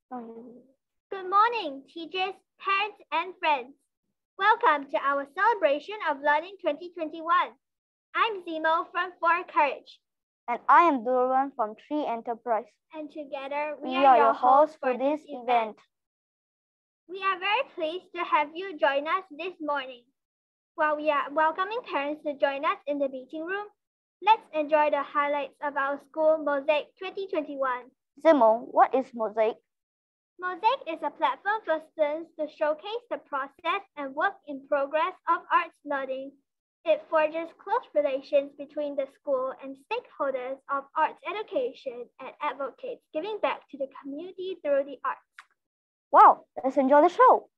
Good morning, teachers, parents, and friends. Welcome to our celebration of Learning 2021. I'm Zemo from For Courage. And I am Durwan from Tree Enterprise. And together we are your hosts for this event. We are very pleased to have you join us this morning. While we are welcoming parents to join us in the meeting room, let's enjoy the highlights of our school Mosaic 2021. Zemo, what is Mosaic? Mosaic is a platform for students to showcase the process and work in progress of arts learning. It forges close relations between the school and stakeholders of arts education and advocates giving back to the community through the arts. Wow, let's enjoy the show.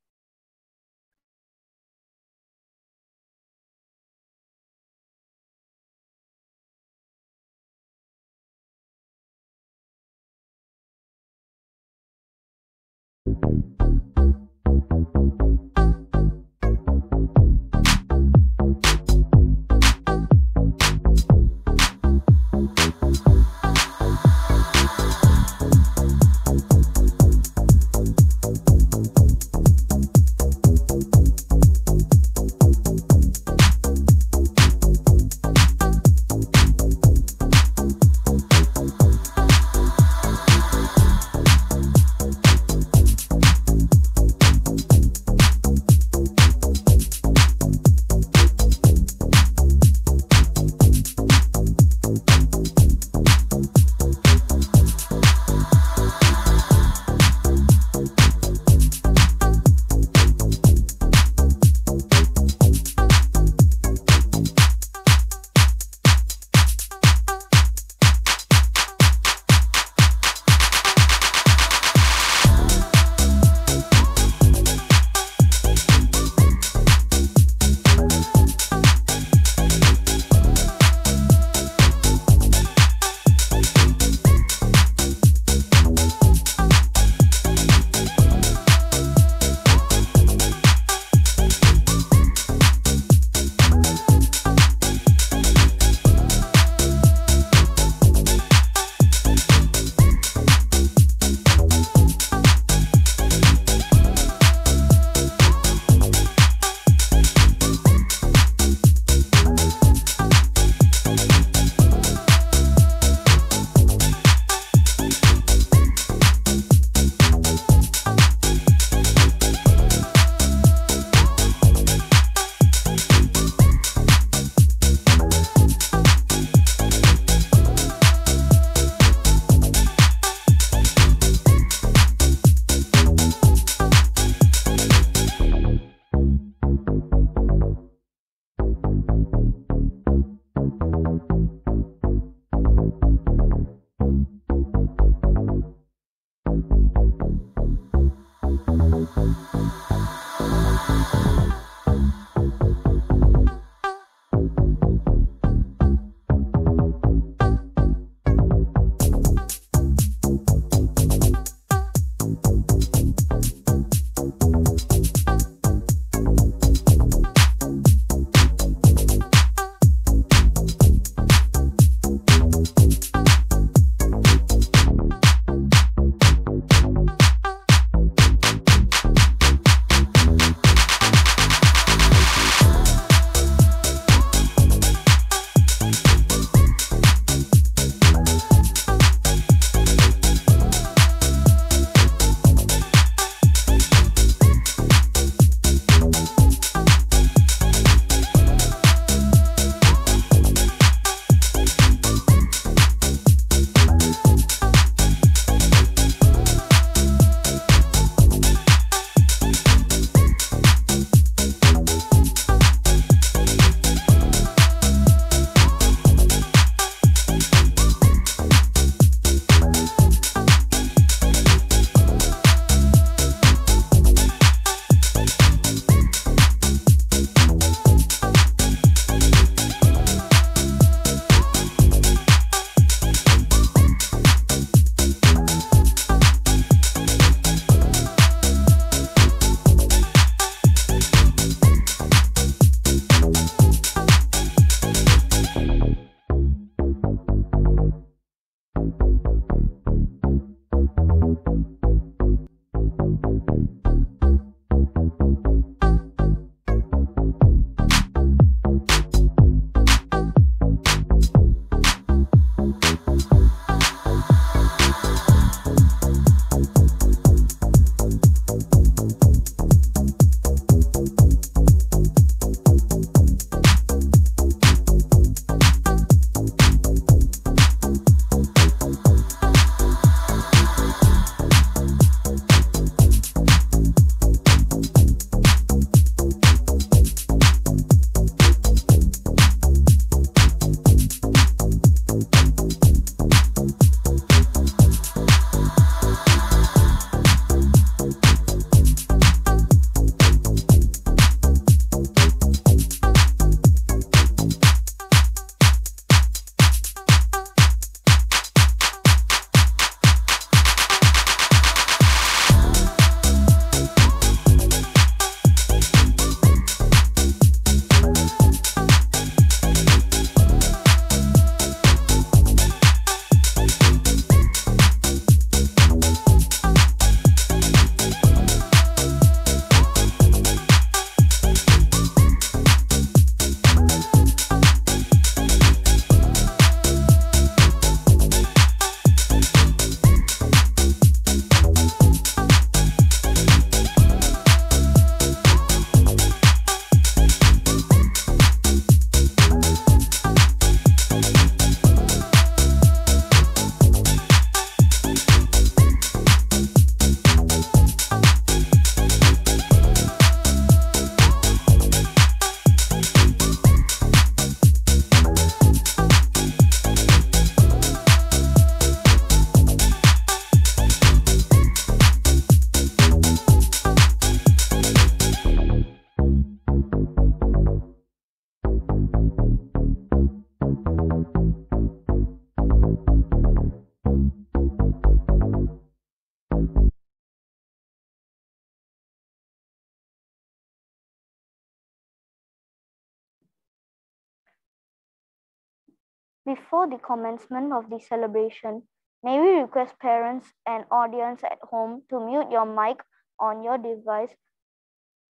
Before the commencement of the celebration, may we request parents and audience at home to mute your mic on your device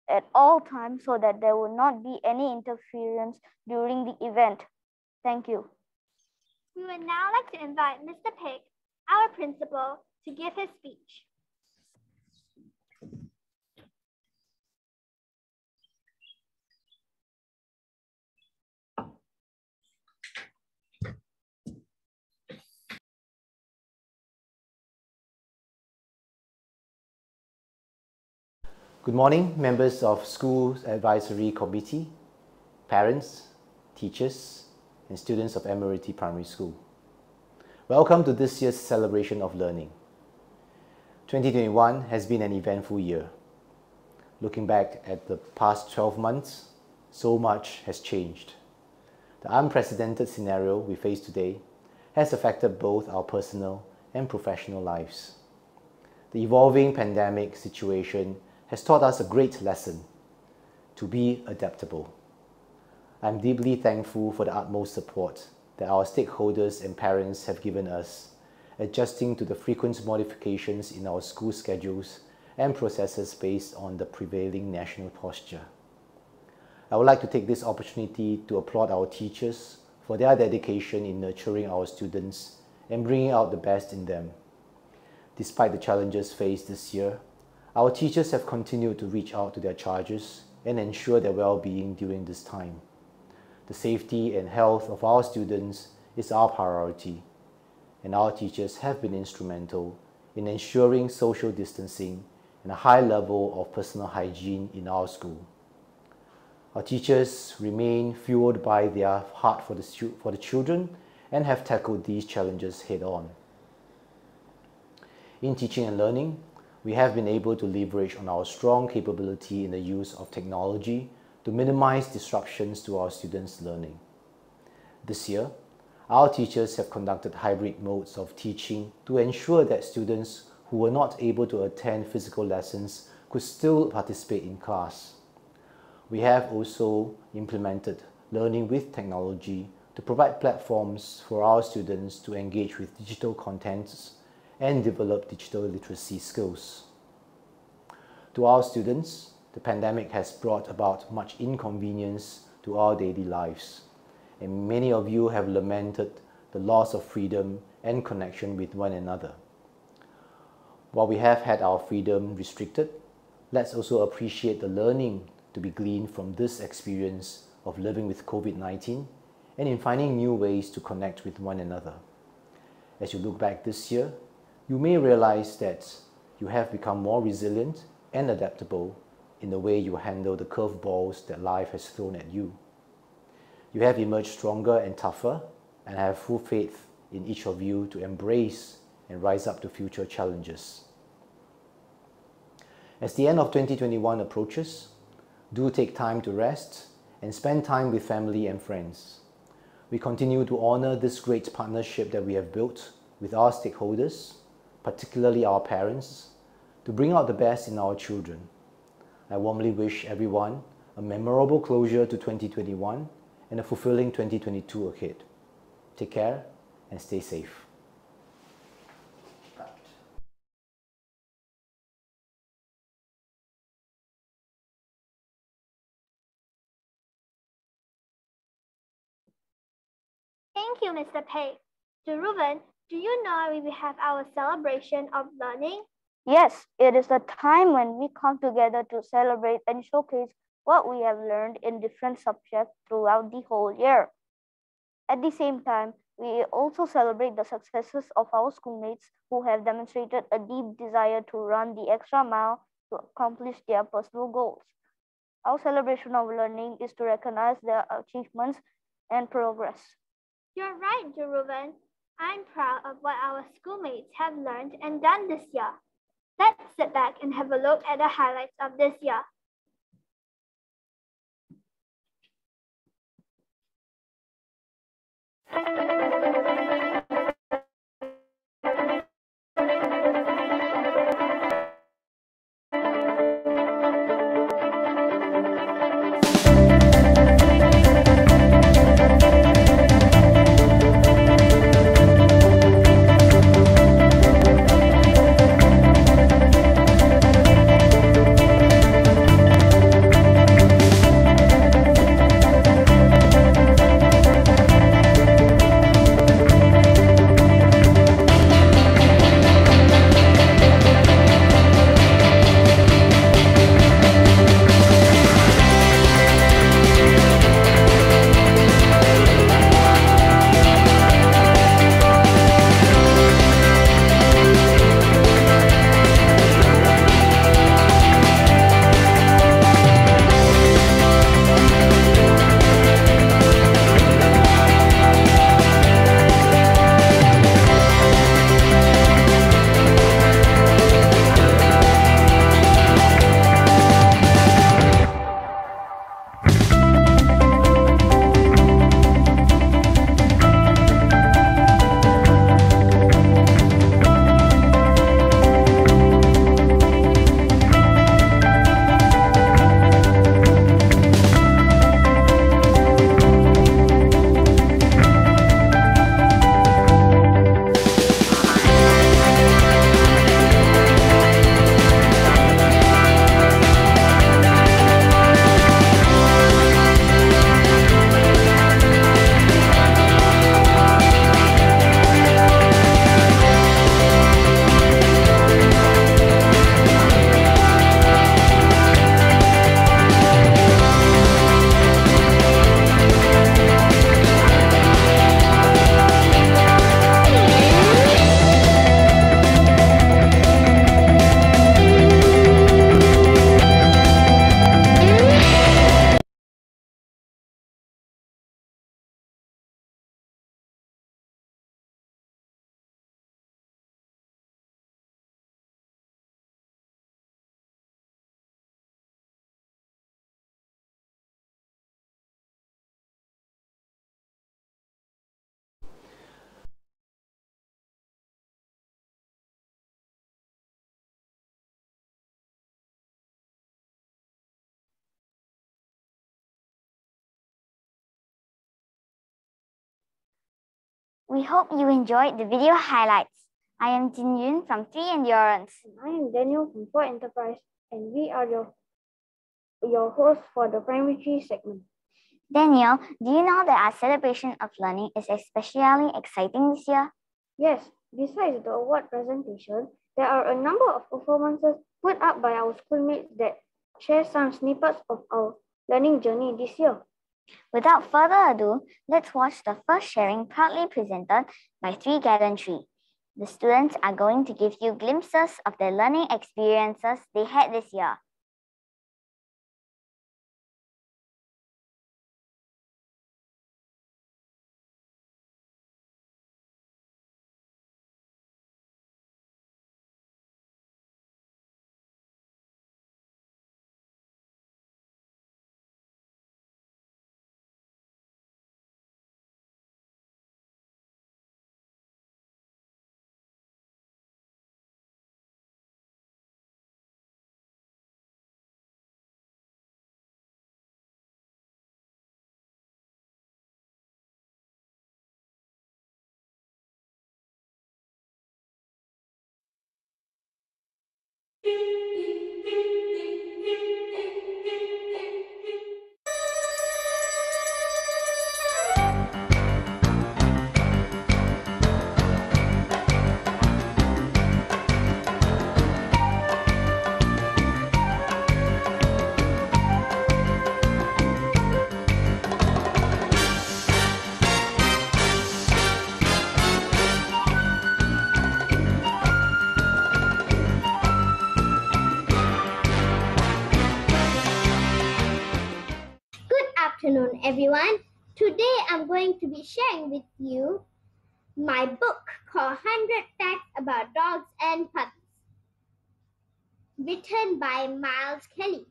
at all times so that there will not be any interference during the event. Thank you. We would now like to invite Mr. Pig, our principal, to give his speech. Good morning, members of School Advisory Committee, parents, teachers, and students of Admiralty Primary School. Welcome to this year's celebration of learning. 2021 has been an eventful year. Looking back at the past 12 months, so much has changed. The unprecedented scenario we face today has affected both our personal and professional lives. The evolving pandemic situation has taught us a great lesson: to be adaptable. I'm deeply thankful for the utmost support that our stakeholders and parents have given us, adjusting to the frequent modifications in our school schedules and processes based on the prevailing national posture. I would like to take this opportunity to applaud our teachers for their dedication in nurturing our students and bringing out the best in them. Despite the challenges faced this year, our teachers have continued to reach out to their charges and ensure their well-being during this time. The safety and health of our students is our priority, and our teachers have been instrumental in ensuring social distancing and a high level of personal hygiene in our school. Our teachers remain fueled by their heart for the children and have tackled these challenges head-on. In teaching and learning, we have been able to leverage on our strong capability in the use of technology to minimize disruptions to our students' learning. This year, our teachers have conducted hybrid modes of teaching to ensure that students who were not able to attend physical lessons could still participate in class. We have also implemented learning with technology to provide platforms for our students to engage with digital contents and develop digital literacy skills. To our students, the pandemic has brought about much inconvenience to our daily lives, and many of you have lamented the loss of freedom and connection with one another. While we have had our freedom restricted, let's also appreciate the learning to be gleaned from this experience of living with COVID-19 and in finding new ways to connect with one another. As you look back this year, you may realize that you have become more resilient and adaptable in the way you handle the curveballs that life has thrown at you. You have emerged stronger and tougher, and I have full faith in each of you to embrace and rise up to future challenges. As the end of 2021 approaches, do take time to rest and spend time with family and friends. We continue to honor this great partnership that we have built with our stakeholders, particularly our parents, to bring out the best in our children. I warmly wish everyone a memorable closure to 2021 and a fulfilling 2022 ahead. Take care and stay safe. Thank you, Mr. Pei. Ruben, do you know we will have our celebration of learning? Yes, it is a time when we come together to celebrate and showcase what we have learned in different subjects throughout the whole year. At the same time, we also celebrate the successes of our schoolmates who have demonstrated a deep desire to run the extra mile to accomplish their personal goals. Our celebration of learning is to recognize their achievements and progress. You're right, Ruben. I'm proud of what our schoolmates have learned and done this year. Let's sit back and have a look at the highlights of this year. We hope you enjoyed the video highlights. I am Jin Yun from 3 Endurance. And I am Daniel from 4 Enterprise, and we are your hosts for the Primary 3 segment. Daniel, do you know that our celebration of learning is especially exciting this year? Yes, besides the award presentation, there are a number of performances put up by our schoolmates that share some snippets of our learning journey this year. Without further ado, let's watch the first sharing proudly presented by 3 Garden Tree. The students are going to give you glimpses of their learning experiences they had this year. Afternoon, everyone. Today I'm going to be sharing with you my book called 100 Facts About Dogs and Puppies, written by Miles Kelly.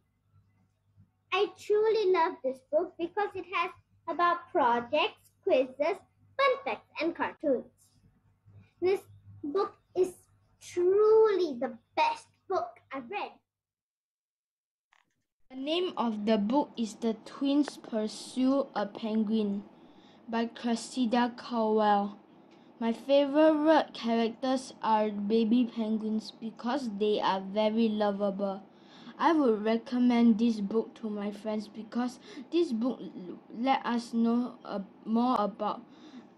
I truly love this book because it has about projects, quizzes, fun facts, and cartoons. This book is truly the best book I've read. The name of the book is The Twins Pursue a Penguin by Cressida Cowell. My favorite characters are baby penguins because they are very lovable. I would recommend this book to my friends because this book let us know more about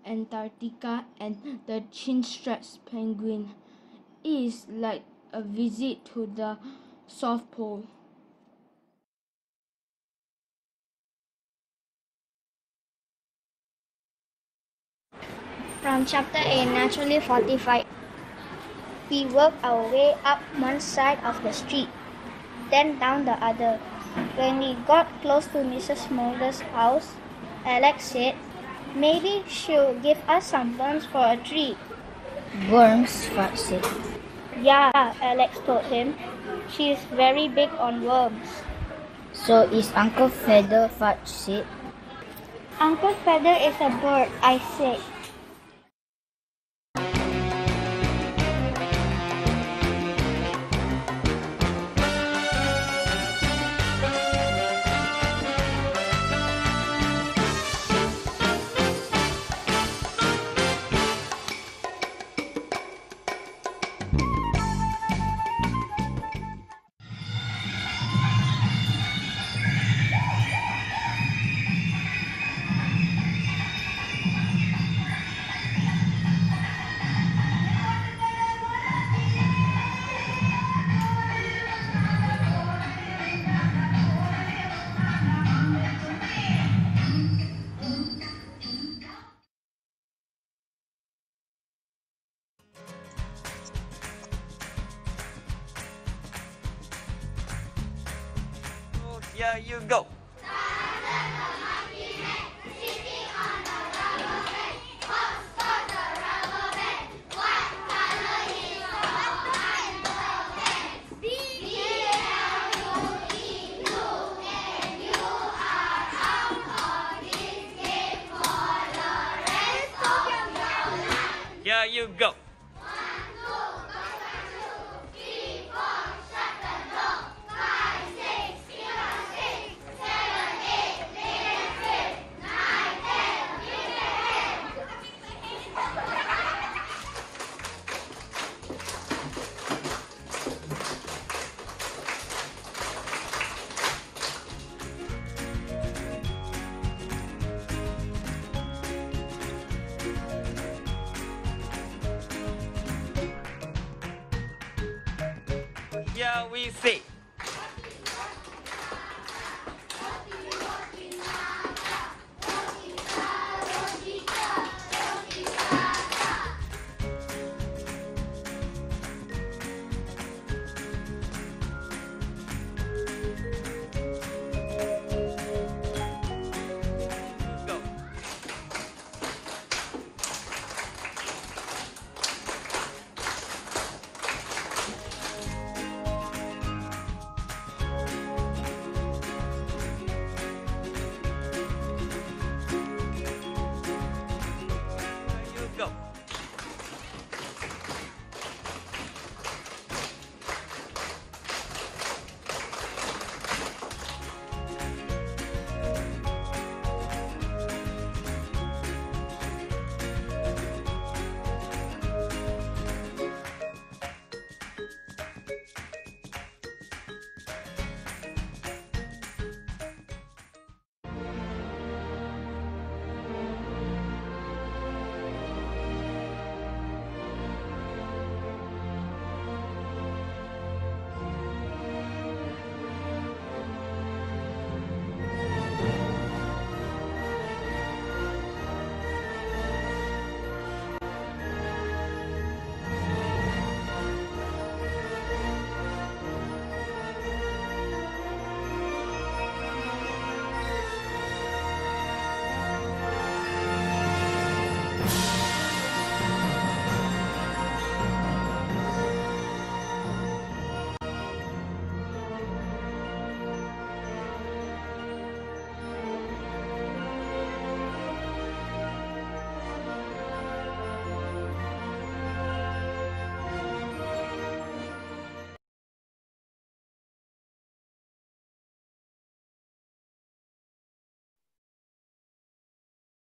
Antarctica and the chin-strapped penguin. It is like a visit to the South Pole. From Chapter A, Naturally Fortified, we worked our way up one side of the street, then down the other. When we got close to Mrs. Mulder's house, Alex said, "Maybe she'll give us some worms for a treat." "Worms?" Fudge said. "Yeah," Alex told him. "She's very big on worms." "So is Uncle Feather," Fudge said. "Uncle Feather is a bird," I said. Here you go. Here you go. Shall we sing? Go. Here you go.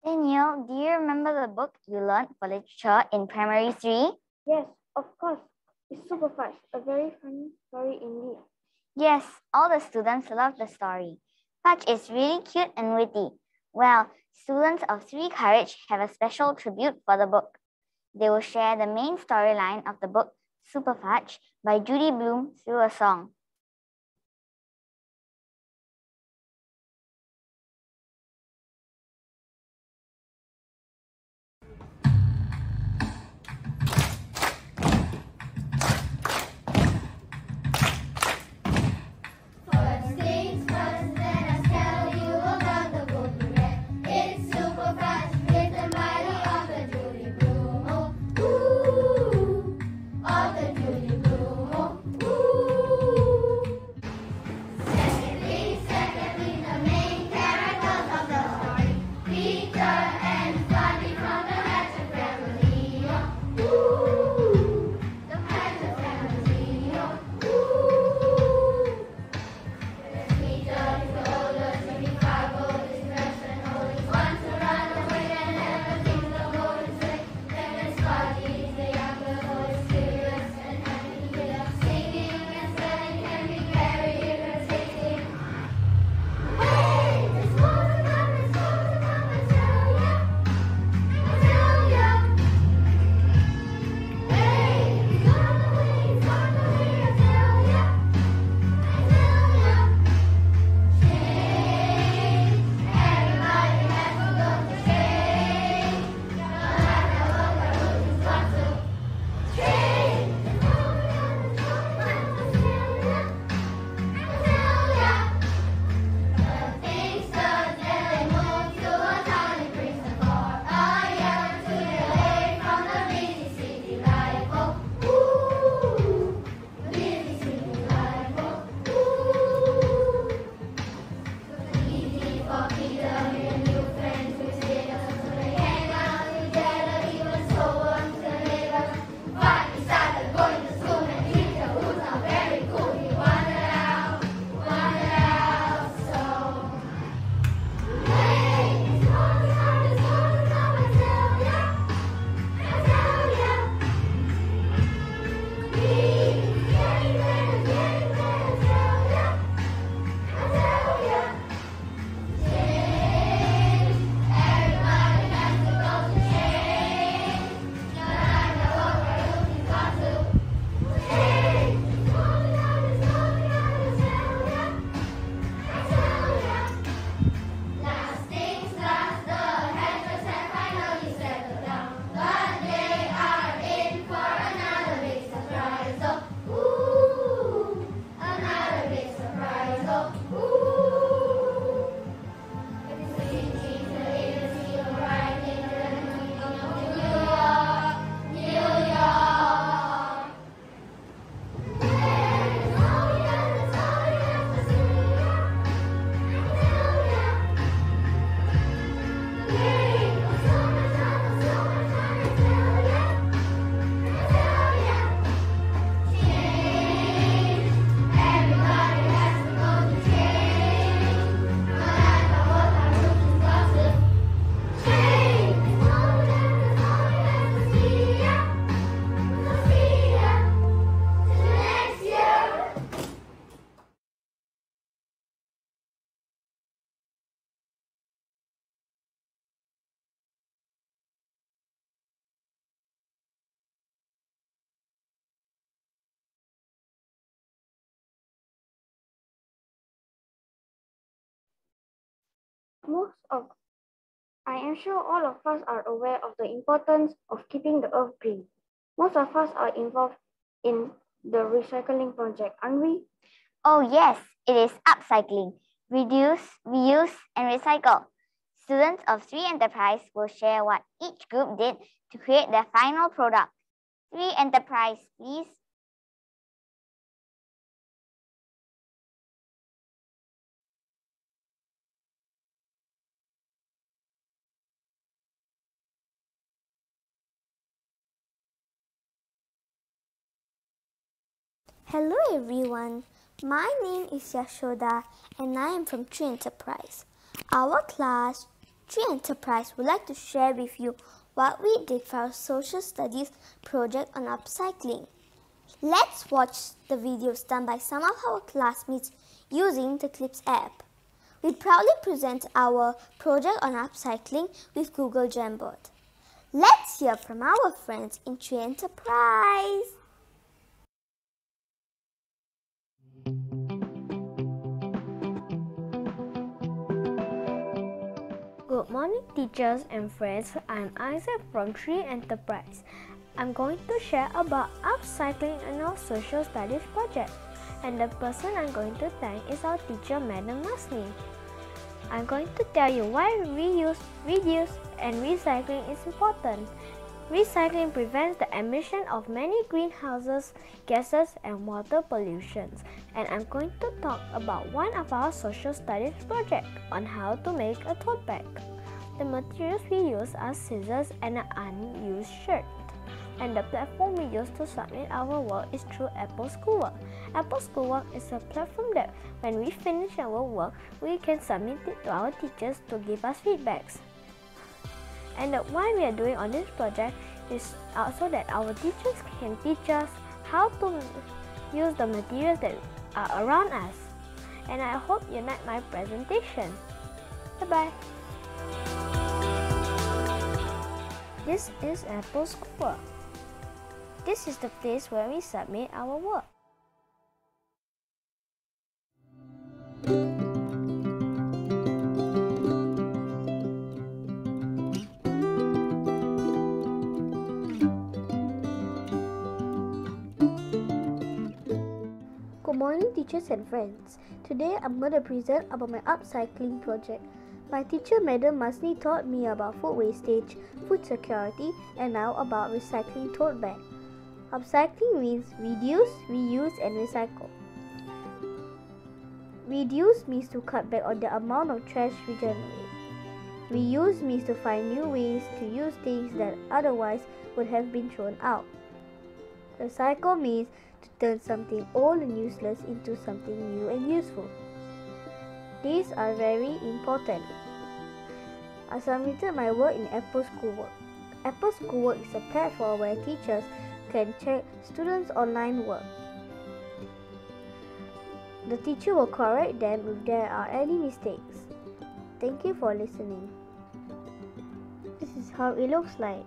Daniel, do you remember the book you learned for literature in primary 3? Yes, of course. It's super fast. A very funny story indeed. Yes, all the students loved the story. Fudge is really cute and witty. Well, students of 3 Courage have a special tribute for the book. They will share the main storyline of the book, Super Fudge, by Judy Bloom through a song. Ooh, I am sure all of us are aware of the importance of keeping the earth green. Most of us are involved in the recycling project, aren't we? Oh yes, it is upcycling. Reduce, reuse, and recycle. Students of Three Enterprise will share what each group did to create their final product. Three Enterprise, please. Hello everyone, my name is Yashoda and I am from Tree Enterprise. Our class, Tree Enterprise, would like to share with you what we did for our social studies project on upcycling. Let's watch the videos done by some of our classmates using the Clips app. We proudly present our project on upcycling with Google Jamboard. Let's hear from our friends in Tree Enterprise. Good morning teachers and friends, I'm Isaac from Tree Enterprise. I'm going to share about upcycling in our social studies project, and the person I'm going to thank is our teacher Madam Masni. I'm going to tell you why reuse, reduce and recycling is important. Recycling prevents the emission of many greenhouse gases and water pollutions, and I'm going to talk about one of our social studies project on how to make a tote bag. The materials we use are scissors and an unused shirt, and the platform we use to submit our work is through Apple Schoolwork. Apple Schoolwork is a platform that when we finish our work, we can submit it to our teachers to give us feedbacks. And why we are doing on this project is also that our teachers can teach us how to use the materials that are around us. And I hope you like my presentation. Bye-bye. This is Apple Schoolwork. This is the place where we submit our work. Good morning teachers and friends. Today I'm going to present about my upcycling project. My teacher Madam Masni taught me about food wastage, food security, and now about recycling tote bag. Upcycling means reduce, reuse and recycle. Reduce means to cut back on the amount of trash we generate. Reuse means to find new ways to use things that otherwise would have been thrown out. Recycle means to turn something old and useless into something new and useful. These are very important. I submitted my work in Apple Schoolwork. Apple Schoolwork is a platform where teachers can check students' online work. The teacher will correct them if there are any mistakes. Thank you for listening. This is how it looks like.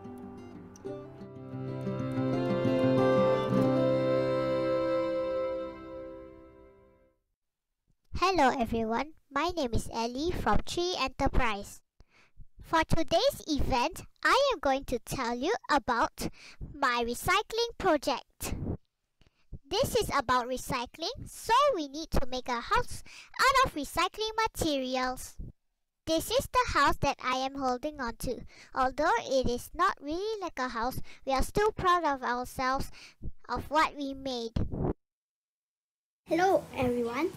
Hello everyone, my name is Ellie from Tree Enterprise. For today's event, I am going to tell you about my recycling project. This is about recycling, so we need to make a house out of recycling materials. This is the house that I am holding on to. Although it is not really like a house, we are still proud of ourselves of what we made. Hello everyone,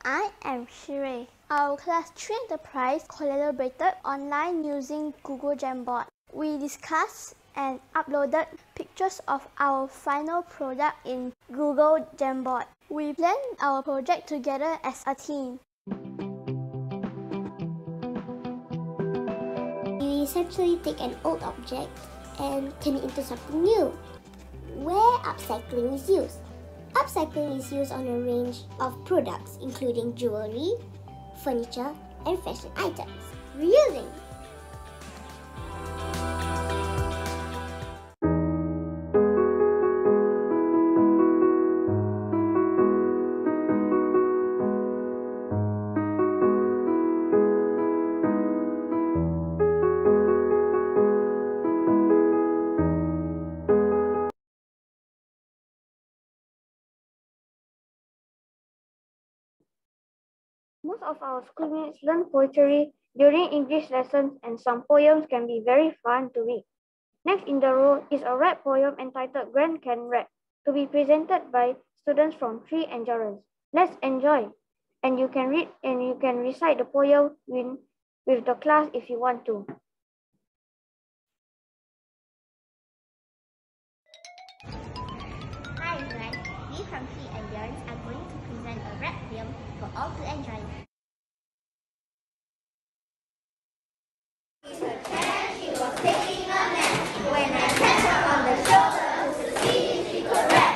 I am Shirei. Our class Tree Enterprise collaborated online using Google Jamboard. We discussed and uploaded pictures of our final product in Google Jamboard. We planned our project together as a team. We essentially take an old object and turn it into something new, where upcycling is used. Upcycling is used on a range of products including jewelry, furniture, and fashion items. Reusing. Most of our schoolmates learn poetry during English lessons, and some poems can be very fun to read. Next in the row is a rap poem entitled Grand Can Rap, to be presented by students from Tree Endurance. Let's enjoy. And you can read and you can recite the poem with the class if you want to. Hi everyone, we from Tree Endurance are going to present a rap poem for all to enjoy. She was taking a nap when I tapped her on the shoulder to see if she could rap.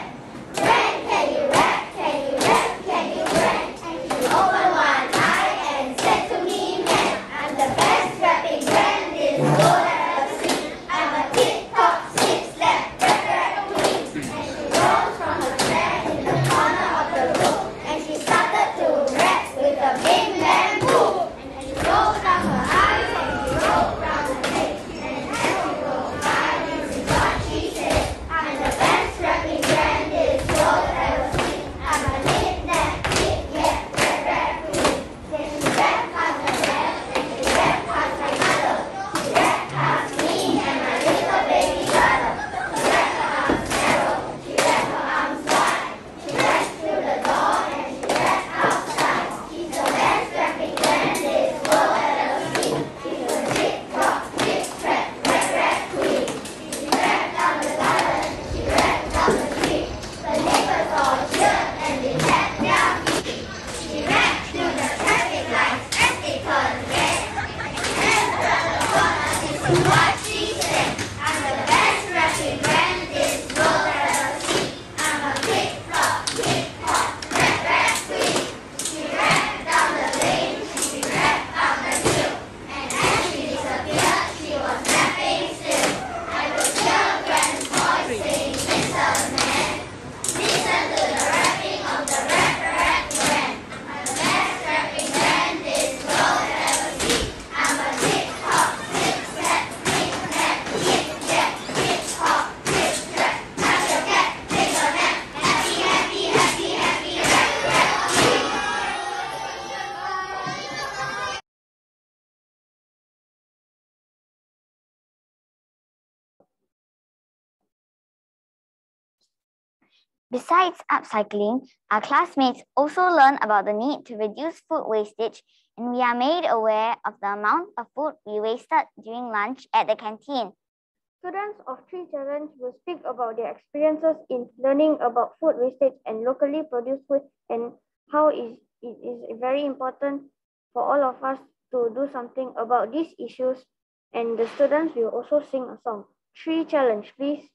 Grand, can you rap? Can you rap? Can you rap? And she opened one eye and said to me, man, I'm the best rapping grand this world ever seen. I'm a tip-top, six-step, rap queen. And she rose from her chair in the corner of the room, and she started to rap with a big bamboo. And she rolled down her eyes and she rolled down her legs. And as she rolled by, this is what she said. I'm the best rapping grand this world ever seen. I'm a knick-knack, knick-knack, rap queen. Then she rap past her dad, and she rap past my mother. She rap past me and my little baby brother. She rap her arms narrow, she rap her arms wide. She rap through the door and she rap outside. She's the best rapping grand this world ever seen. She's a tick-tock, tick-track, rap queen. She rap down the garden, she rap down the street. The neighbors all cheered and they clapped their feet. She rap through the traffic lights as they turn red. And around the corner, this is what she said. I'm the best rapping grand this world ever seen. I'm a tick-tock, tick-tock, rap queen. She rap down the lane, she rap up the hill. And as she disappeared, she was rapping still. I could hear a grand voice saying, listen man, listen to the rapping of the rap grand. I'm the best rapping grand this world ever seen. I'm a tick-tock, tick-tack, tick-tack, tick-tack, tick-tock, tick-tack. Have your cat, take a nap. Happy, happy, happy, happy, rap queen. Besides upcycling, our classmates also learn about the need to reduce food wastage, and we are made aware of the amount of food we wasted during lunch at the canteen. Students of Tree Challenge will speak about their experiences in learning about food wastage and locally produced food, and how it is very important for all of us to do something about these issues. And the students will also sing a song. Tree Challenge, please.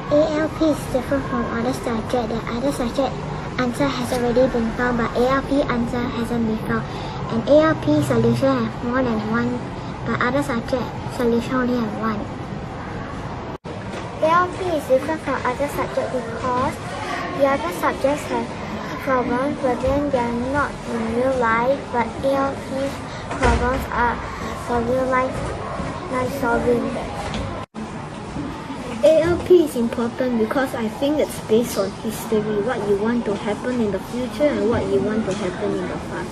ALP is different from other subjects. The other subject answer has already been found, but ALP answer hasn't been found. And ALP solution have more than one, but other subject solution only have one. ALP is different from other subjects because the other subjects have problems, but then they are not in real life. But ALP's problems are for real life solving. ALP is important because I think it's based on history, what you want to happen in the future and what you want to happen in the past.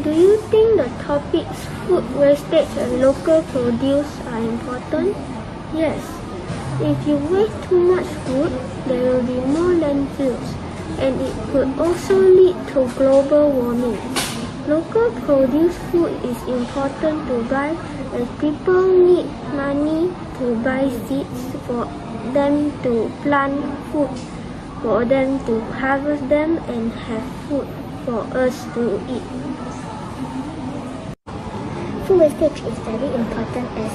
Do you think the topics food wastage and local produce are important? Yes. If you waste too much food, there will be more landfills, and it could also lead to global warming. Local produced food is important to buy as people need money to buy seeds for them to plant food, for them to harvest them and have food for us to eat. Food wastage is very important as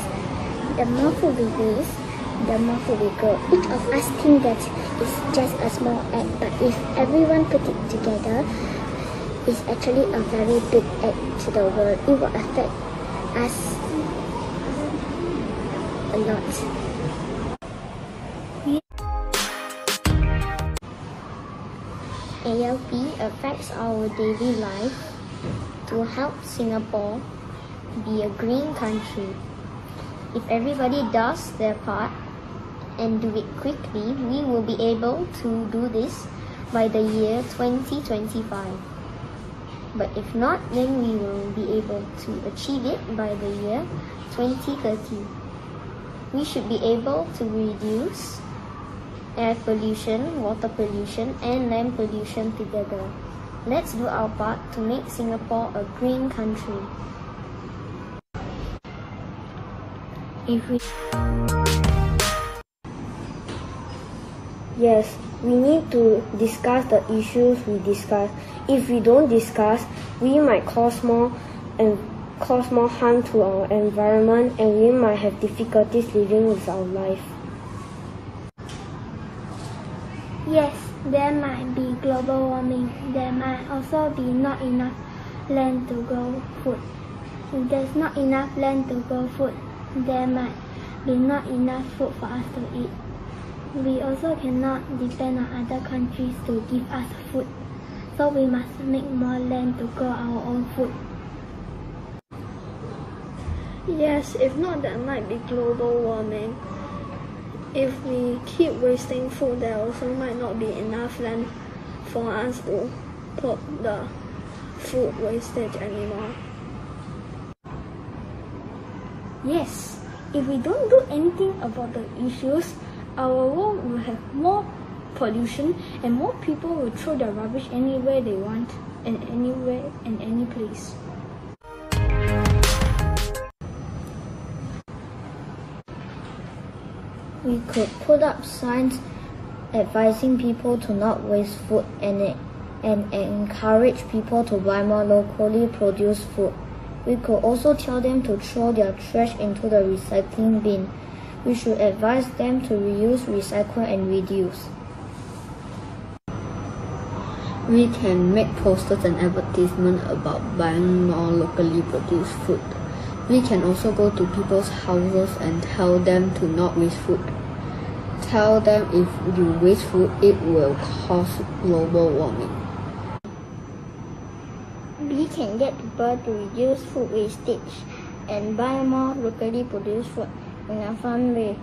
the more food we waste, the more food we grow. Each of us think that it's just a small act, but if everyone put it together, it's actually a very big act to the world. It will affect us a lot. ILP affects our daily life to help Singapore be a green country. If everybody does their part and do it quickly, we will be able to do this by the year 2025. But if not, then we will be able to achieve it by the year 2030. We should be able to reduce air pollution, water pollution, and land pollution together. Let's do our part to make Singapore a green country. Yes, we need to discuss the issues we discuss. If we don't discuss, we might cause more harm to our environment, and we might have difficulties living with our life. Yes, there might be global warming. There might also be not enough land to grow food. If there's not enough land to grow food, there might be not enough food for us to eat. We also cannot depend on other countries to give us food, so we must make more land to grow our own food. Yes, if not, there might be global warming. If we keep wasting food, there also might not be enough land for us to put the food wastage anymore. Yes, if we don't do anything about the issues, our world will have more pollution and more people will throw their rubbish anywhere they want and anywhere and any place. We could put up signs advising people to not waste food and encourage people to buy more locally produced food. We could also tell them to throw their trash into the recycling bin. We should advise them to reuse, recycle, and reduce. We can make posters and advertisements about buying more locally produced food. We can also go to people's houses and tell them to not waste food. Tell them if you waste food, it will cause global warming. We can get people to reduce food wastage and buy more locally produced food in a fun way.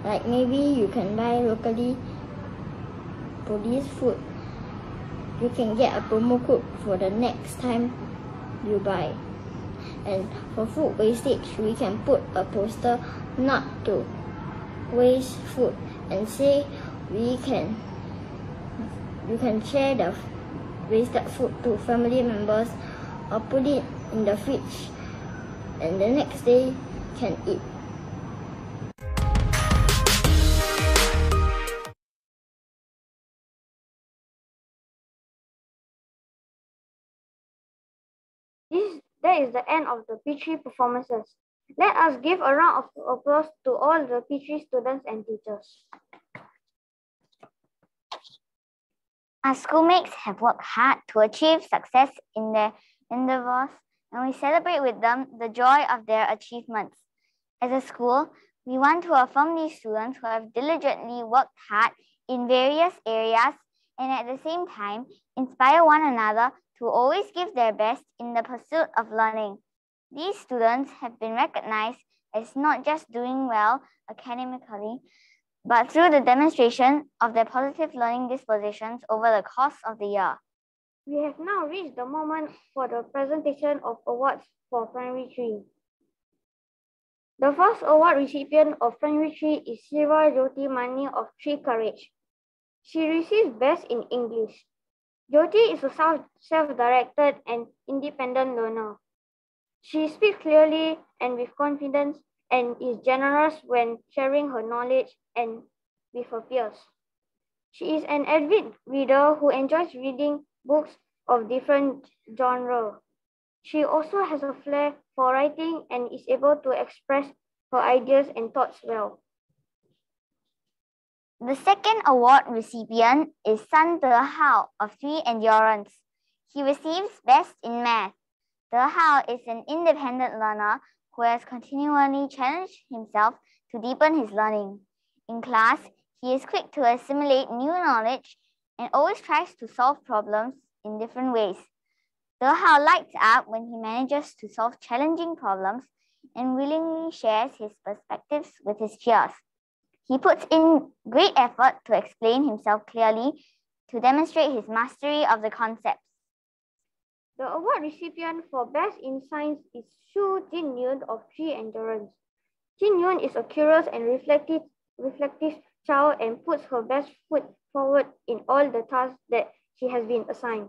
Like maybe you can buy locally produced food. You can get a promo code for the next time you buy. And for food wastage, we can put a poster not to waste food and say you can share the wasted food to family members or put it in the fridge and the next day can eat. That is the end of the P3 performances. Let us give a round of applause to all the P3 students and teachers. Our schoolmates have worked hard to achieve success in their endeavors, and we celebrate with them the joy of their achievements. As a school, we want to affirm these students who have diligently worked hard in various areas and at the same time inspire one another to always give their best in the pursuit of learning. These students have been recognized as not just doing well academically, but through the demonstration of their positive learning dispositions over the course of the year. We have now reached the moment for the presentation of awards for Primary 3. The first award recipient of Primary 3 is Siva Jyoti Mani of Tree Courage. She receives Best in English. Jyoti is a self-directed and independent learner. She speaks clearly and with confidence and is generous when sharing her knowledge and with her peers. She is an avid reader who enjoys reading books of different genres. She also has a flair for writing and is able to express her ideas and thoughts well. The second award recipient is San De Hao of Three Endurance. He receives Best in Math. De Hao is an independent learner who has continually challenged himself to deepen his learning. In class, he is quick to assimilate new knowledge and always tries to solve problems in different ways. Doha lights up when he manages to solve challenging problems and willingly shares his perspectives with his peers. He puts in great effort to explain himself clearly to demonstrate his mastery of the concepts. The award recipient for Best in Science is Shu Jinyun of Tree Endurance. Jinyun is a curious and reflective child and puts her best foot forward in all the tasks that she has been assigned.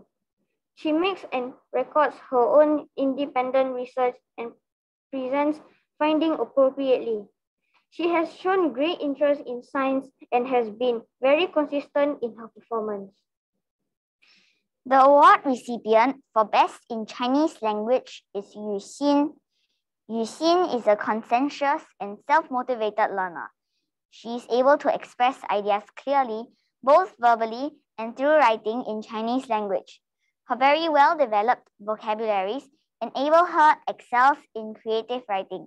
She makes and records her own independent research and presents findings appropriately. She has shown great interest in science and has been very consistent in her performance. The award recipient for Best in Chinese Language is Yu Xin. Yu Xin is a conscientious and self-motivated learner. She is able to express ideas clearly, both verbally and through writing in Chinese language. Her very well-developed vocabularies enable her excels in creative writing.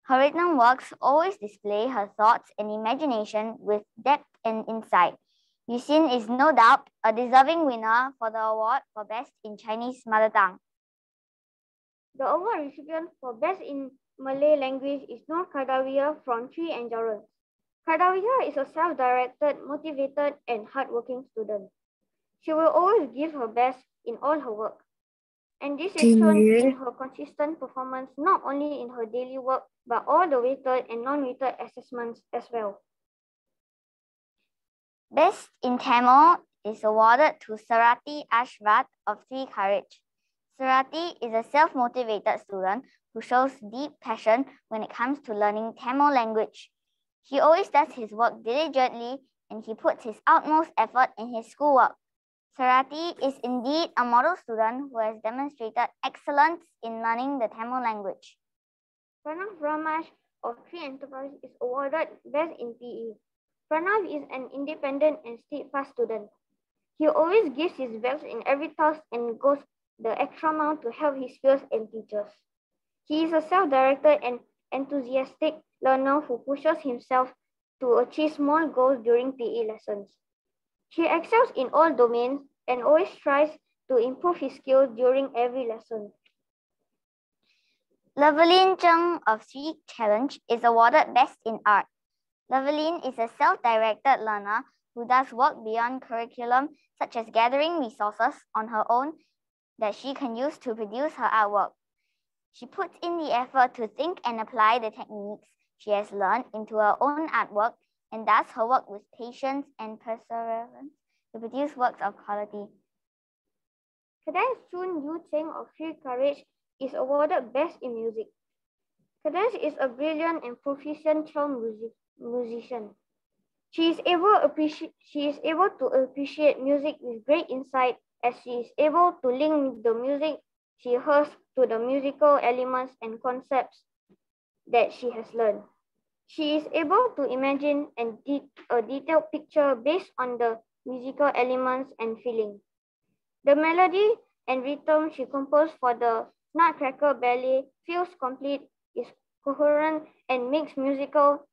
Her written works always display her thoughts and imagination with depth and insight. Yu Xin is no doubt a deserving winner for the award for Best in Chinese Mother Tongue. The award recipient for Best in Malay Language is Nur Kadawiyah from Tree Endurance. Kadawiyah is a self-directed, motivated, and hardworking student. She will always give her best in all her work. And this is shown in her consistent performance not only in her daily work, but all the weighted and non-weighted assessments as well. Best in Tamil is awarded to Sarati Ashvat of Three Courage. Sarati is a self-motivated student who shows deep passion when it comes to learning Tamil language. He always does his work diligently and he puts his utmost effort in his schoolwork. Sarati is indeed a model student who has demonstrated excellence in learning the Tamil language. Pranav Ramash of Tree Enterprise is awarded Best in PE. Pranav is an independent and steadfast student. He always gives his best in every task and goes the extra mile to help his peers and teachers. He is a self-directed and enthusiastic learner who pushes himself to achieve small goals during PE lessons. He excels in all domains and always tries to improve his skills during every lesson. Levelin Zheng of Three Challenge is awarded Best in Art. Levelin is a self-directed learner who does work beyond curriculum, such as gathering resources on her own that she can use to produce her artwork. She puts in the effort to think and apply the techniques she has learned into her own artwork and does her work with patience and perseverance to produce works of quality. Cadence Chun Yu Cheng of Free Courage is awarded Best in Music. Cadence is a brilliant and proficient child musician. She is able to appreciate music with great insight as she is able to link the music she hears to the musical elements and concepts that she has learned. She is able to imagine a detailed picture based on the musical elements and feeling. The melody and rhythm she composed for the Nutcracker Ballet feels complete, is coherent, and makes musical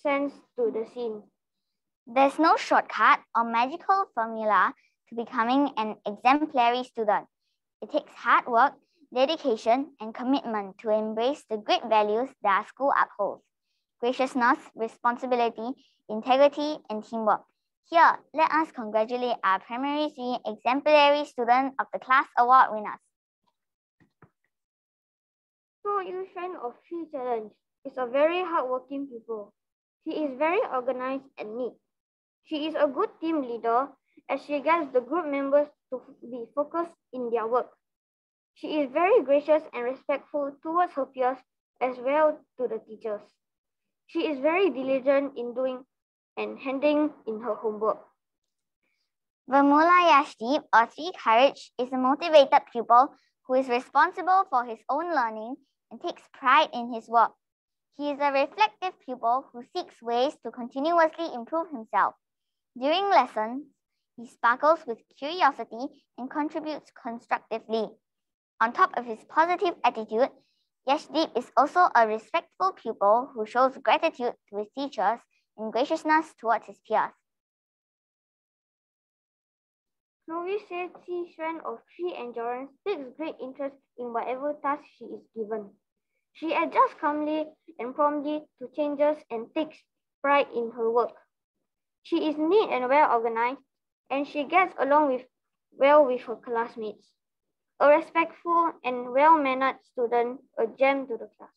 sense to the scene. There's no shortcut or magical formula to becoming an exemplary student. It takes hard work, dedication, and commitment to embrace the great values that our school upholds: graciousness, responsibility, integrity, and teamwork. Here, let us congratulate our Primary 3 exemplary student of the class award winners. So Yushan of Tree Challenge is a very hardworking pupil. She is very organized and neat. She is a good team leader as she gets the group members to be focused in their work. She is very gracious and respectful towards her peers as well to the teachers. She is very diligent in doing and handing in her homework. Vermula Yashdeep or Three Courage is a motivated pupil who is responsible for his own learning and takes pride in his work. He is a reflective pupil who seeks ways to continuously improve himself. During lessons, he sparkles with curiosity and contributes constructively. On top of his positive attitude, Yashdeep is also a respectful pupil who shows gratitude to his teachers and graciousness towards his peers. Chloe says Xuan of Tree Endurance takes great interest in whatever task she is given. She adjusts calmly and promptly to changes and takes pride in her work. She is neat and well organized, and she gets along well with her classmates. A respectful and well-mannered student, a gem to the class.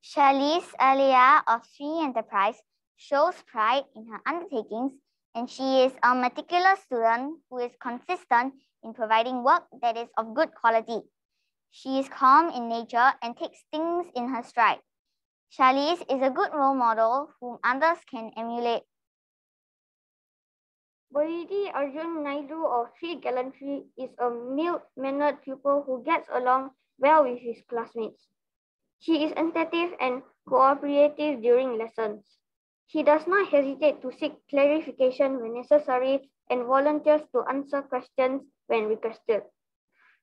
Charlize Alia of Tree Enterprise shows pride in her undertakings, and she is a meticulous student who is consistent in providing work that is of good quality. She is calm in nature and takes things in her stride. Charlize is a good role model whom others can emulate. Boyidi Arjun Naidu of Tree Gallantry is a mild-mannered pupil who gets along well with his classmates. She is attentive and cooperative during lessons. He does not hesitate to seek clarification when necessary and volunteers to answer questions when requested.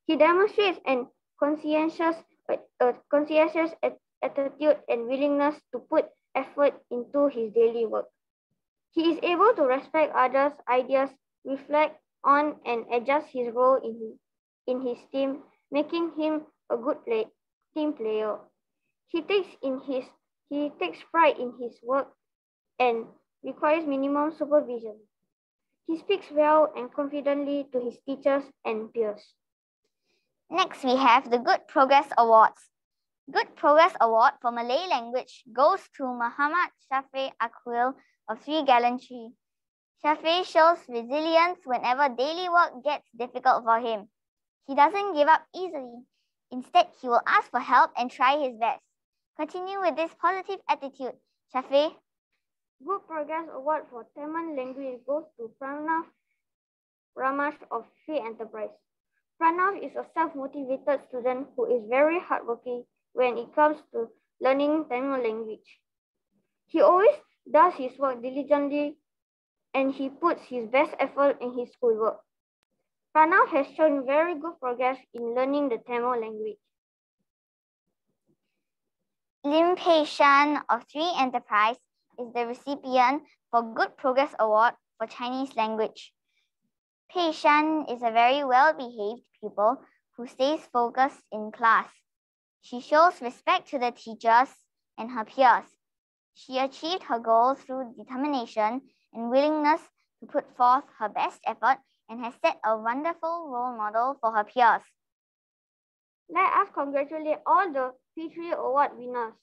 He demonstrates a conscientious attitude and willingness to put effort into his daily work. He is able to respect others' ideas, reflect on and adjust his role in his team, making him a good team player. He takes pride in his work and requires minimum supervision. He speaks well and confidently to his teachers and peers. Next, we have the Good Progress Awards. Good Progress Award for Malay language goes to Muhammad Shafiq Aqil of Tree Gallantry. Shafiq shows resilience whenever daily work gets difficult for him. He doesn't give up easily. Instead, he will ask for help and try his best. Continue with this positive attitude, Shafiq. Good Progress Award for Tamil language goes to Pranav Ramash of Tree Enterprise. Pranav is a self-motivated student who is very hardworking when it comes to learning Tamil language. He always does his work diligently and he puts his best effort in his schoolwork. Pranav has shown very good progress in learning the Tamil language. Lim Pei Shan of Tree Enterprise is the recipient for Good Progress Award for Chinese language. Pei Shan is a very well-behaved pupil who stays focused in class. She shows respect to the teachers and her peers. She achieved her goals through determination and willingness to put forth her best effort and has set a wonderful role model for her peers. Let us congratulate all the P3 Award winners.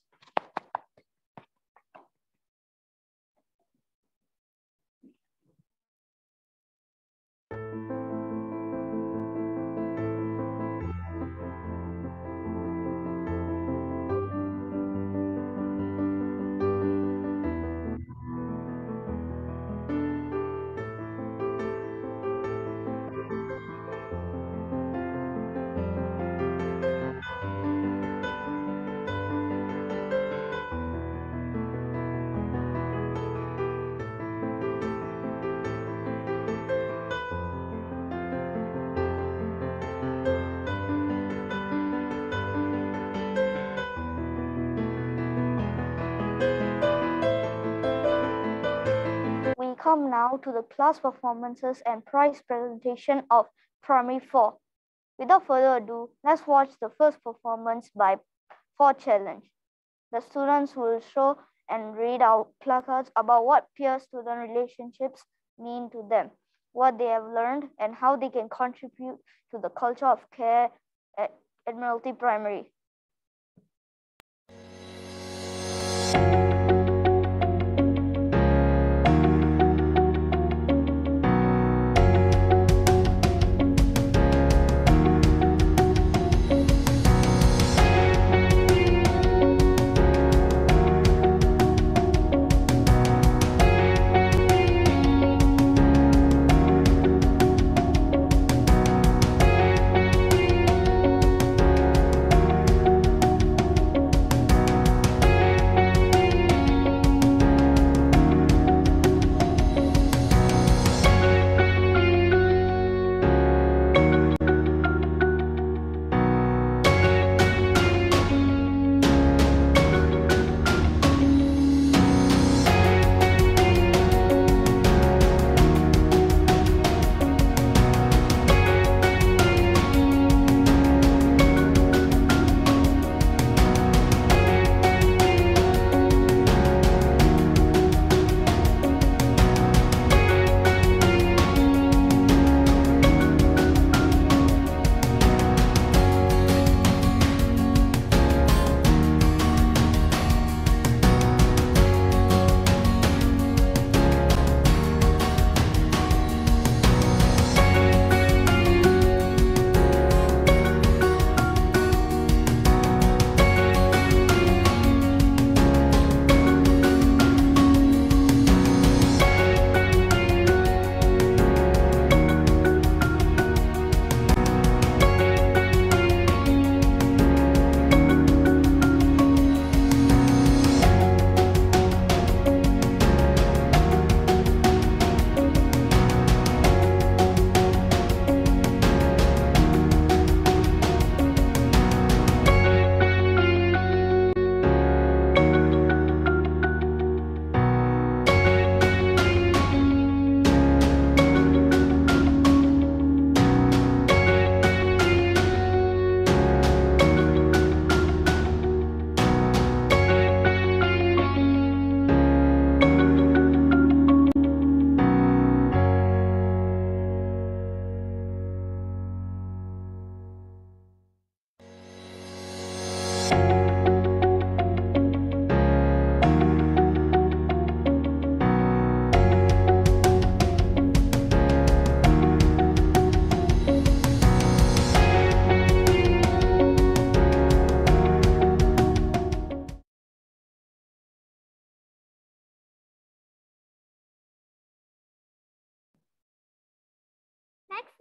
We come now to the class performances and prize presentation of Primary 4. Without further ado, let's watch the first performance by 4 Challenge. The students will show and read out placards about what peer-student relationships mean to them, what they have learned, and how they can contribute to the culture of care at Admiralty Primary.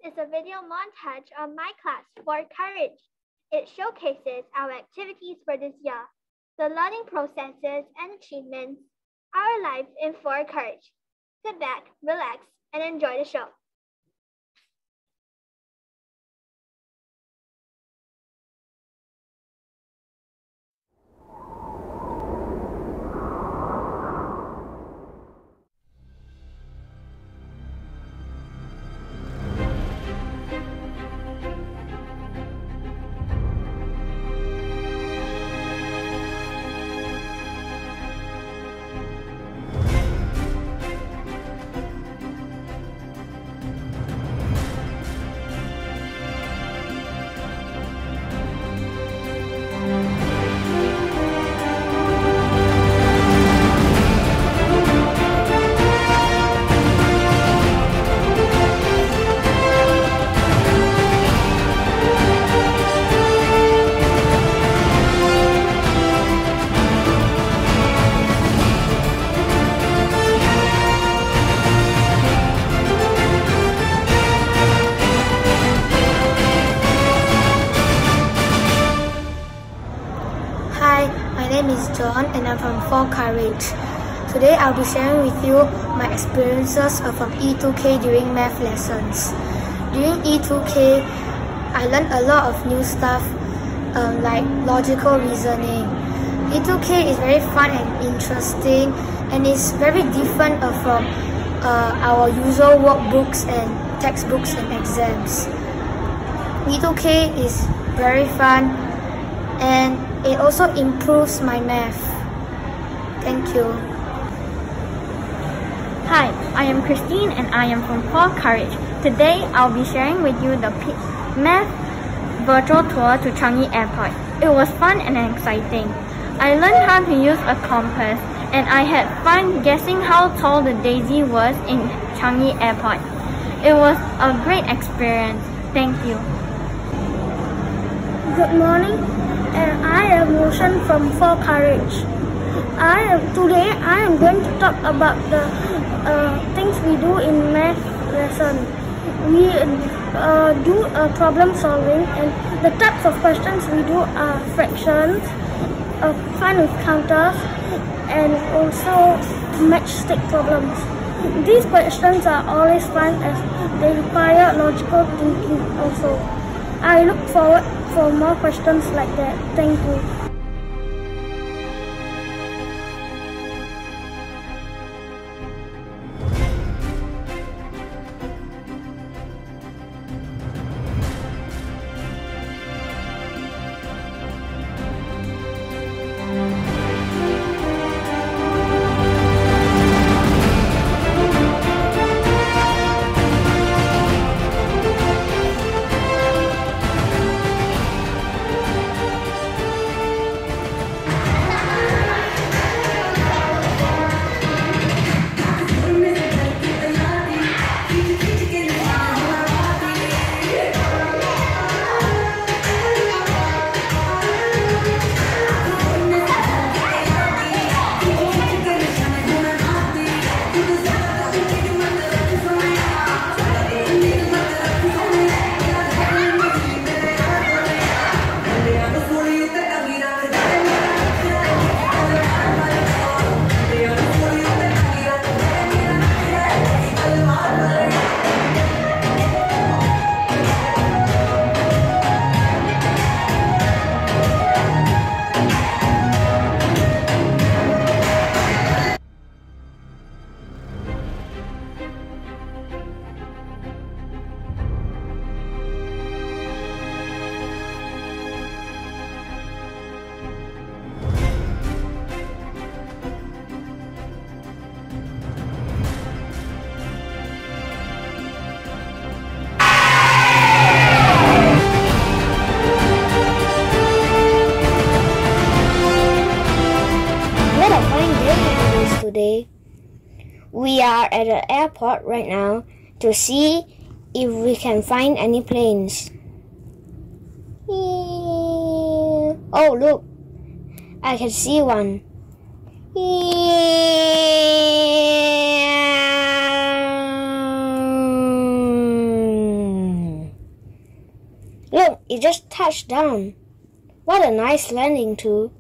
is a video montage of my class for Courage. It showcases our activities for this year, the learning processes and achievements, our lives in For Courage. Sit back, relax, and enjoy the show. My name is John and I'm from For Courage. Today I'll be sharing with you my experiences from E2K during math lessons. During E2K, I learned a lot of new stuff like logical reasoning. E2K is very fun and interesting and it's very different from our usual workbooks and textbooks and exams. E2K is very fun and it also improves my math. Thank you. Hi, I am Christine and I am from For Courage. Today I'll be sharing with you the math virtual tour to Changi Airport. It was fun and exciting. I learned how to use a compass and I had fun guessing how tall the daisy was in Changi Airport. It was a great experience. Thank you. Good morning, and I am Roshan from For Courage. Today I am going to talk about the things we do in math lesson. We do problem solving, and the types of questions we do are fractions, fun with counters, and also matchstick problems. These questions are always fun as they require logical thinking also. I look forward for more questions like that. Thank you. Today. We are at the airport right now to see if we can find any planes. Oh, look, I can see one. it just touched down. What a nice landing too.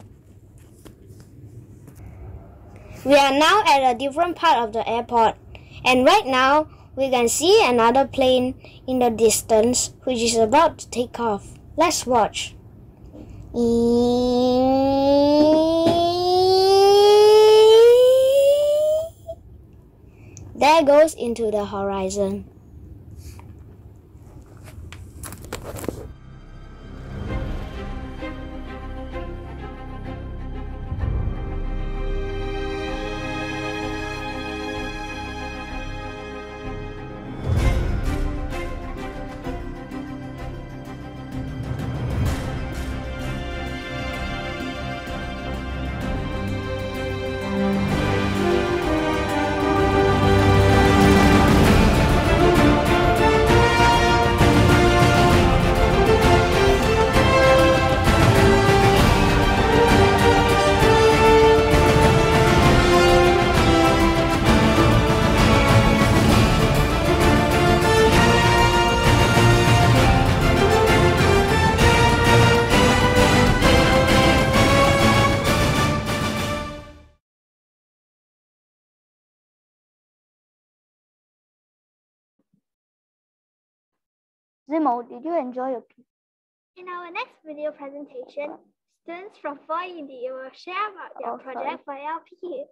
We are now at a different part of the airport, and right now we can see another plane in the distance which is about to take off. Let's watch. There goes into the horizon. Zimo, did you enjoy your piece? In our next video presentation, students from 4ED will share about their project for LP.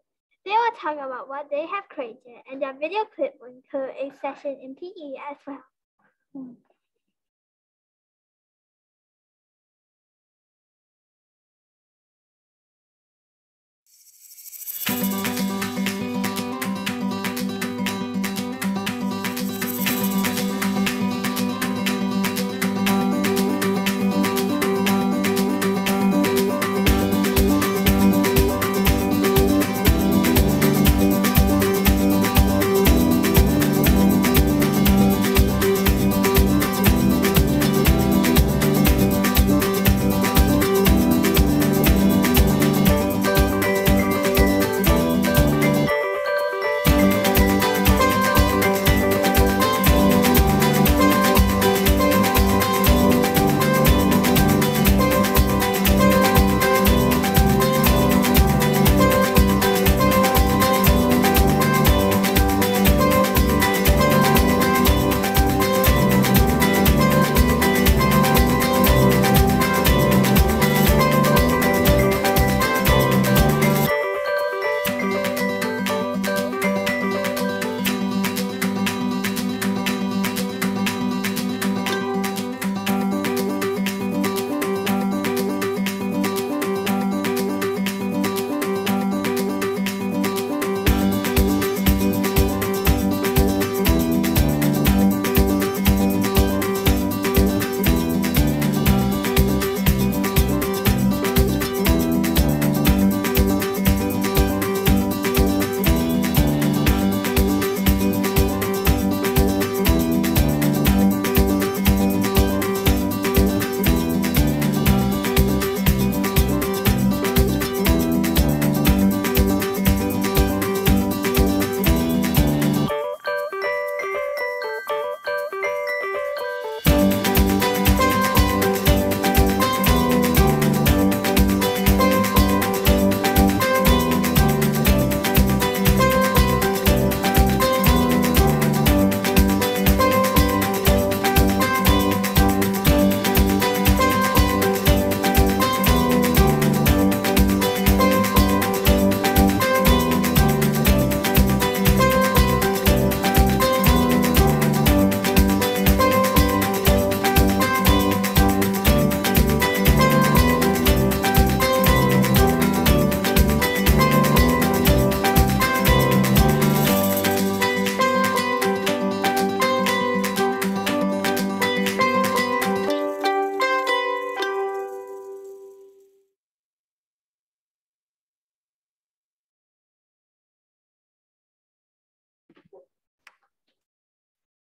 They will talk about what they have created, and their video clip will include a session in PE as well.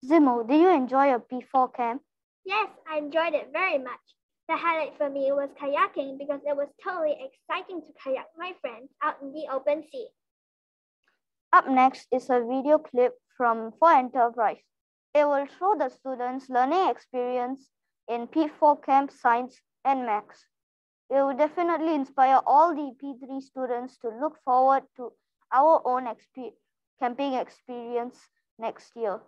Zimo, did you enjoy your P4 camp? Yes, I enjoyed it very much. The highlight for me was kayaking because it was totally exciting to kayak my friends out in the open sea. Up next is a video clip from For Enterprise. It will show the students' learning experience in P4 Camp Science and Maths. It will definitely inspire all the P3 students to look forward to our own camping experience next year.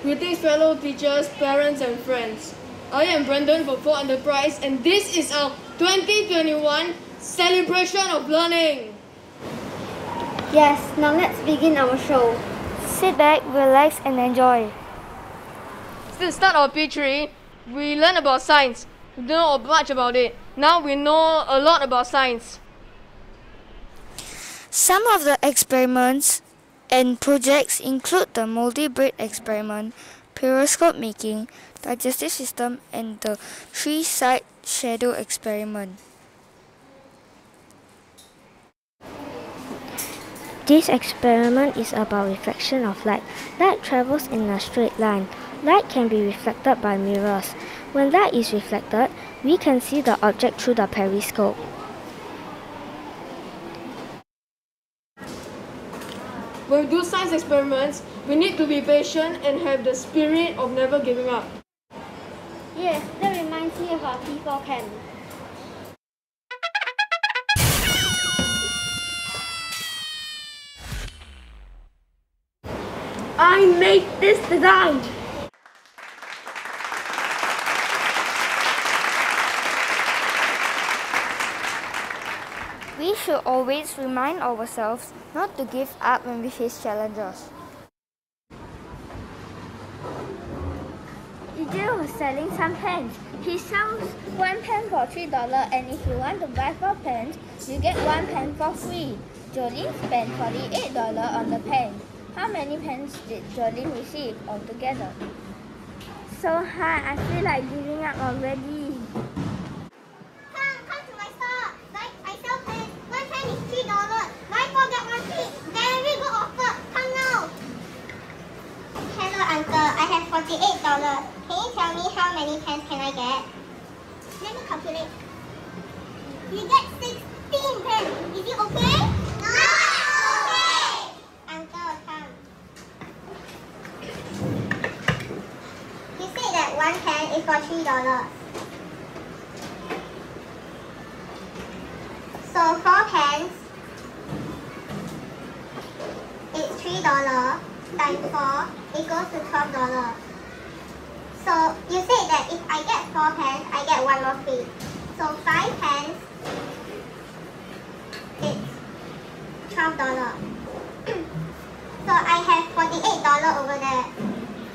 Greetings fellow teachers, parents and friends. I am Brandon from Ford Enterprise and this is our 2021 celebration of learning. Yes, now let's begin our show. Sit back, relax and enjoy. Since the start of P3, we learned about science. We don't know much about it. Now we know a lot about science. Some of the experiments and projects include the multi-braid experiment, periscope making, digestive system, and the three-side shadow experiment. This experiment is about reflection of light. Light travels in a straight line. Light can be reflected by mirrors. When light is reflected, we can see the object through the periscope. When we do science experiments, we need to be patient and have the spirit of never giving up. Yes, that reminds me of our P4 camp. I made this design. We should always remind ourselves not to give up when we face challenges. Ijay was selling some pens. He sells one pen for $3 and if you want to buy 4 pens, you get 1 pen for free. Jolene spent $48 on the pen. How many pens did Jolene receive altogether? So hard, I feel like giving up already. Come to my store. I sell pens. 1 pen is $3. Buy 4 get 1 free. Very good offer. Come now. Hello uncle, I have $48. Can you tell me how many pens can I get? Let me calculate. You get 16 pens. Is it okay? No! Okay! Uncle, come. You said that 1 pen is for $3. So 4 pens is $3 times 4 equals to $12. So you said that if I get 4 pens, I get 1 more free. So 5 pens is $12. So I have $48 over there.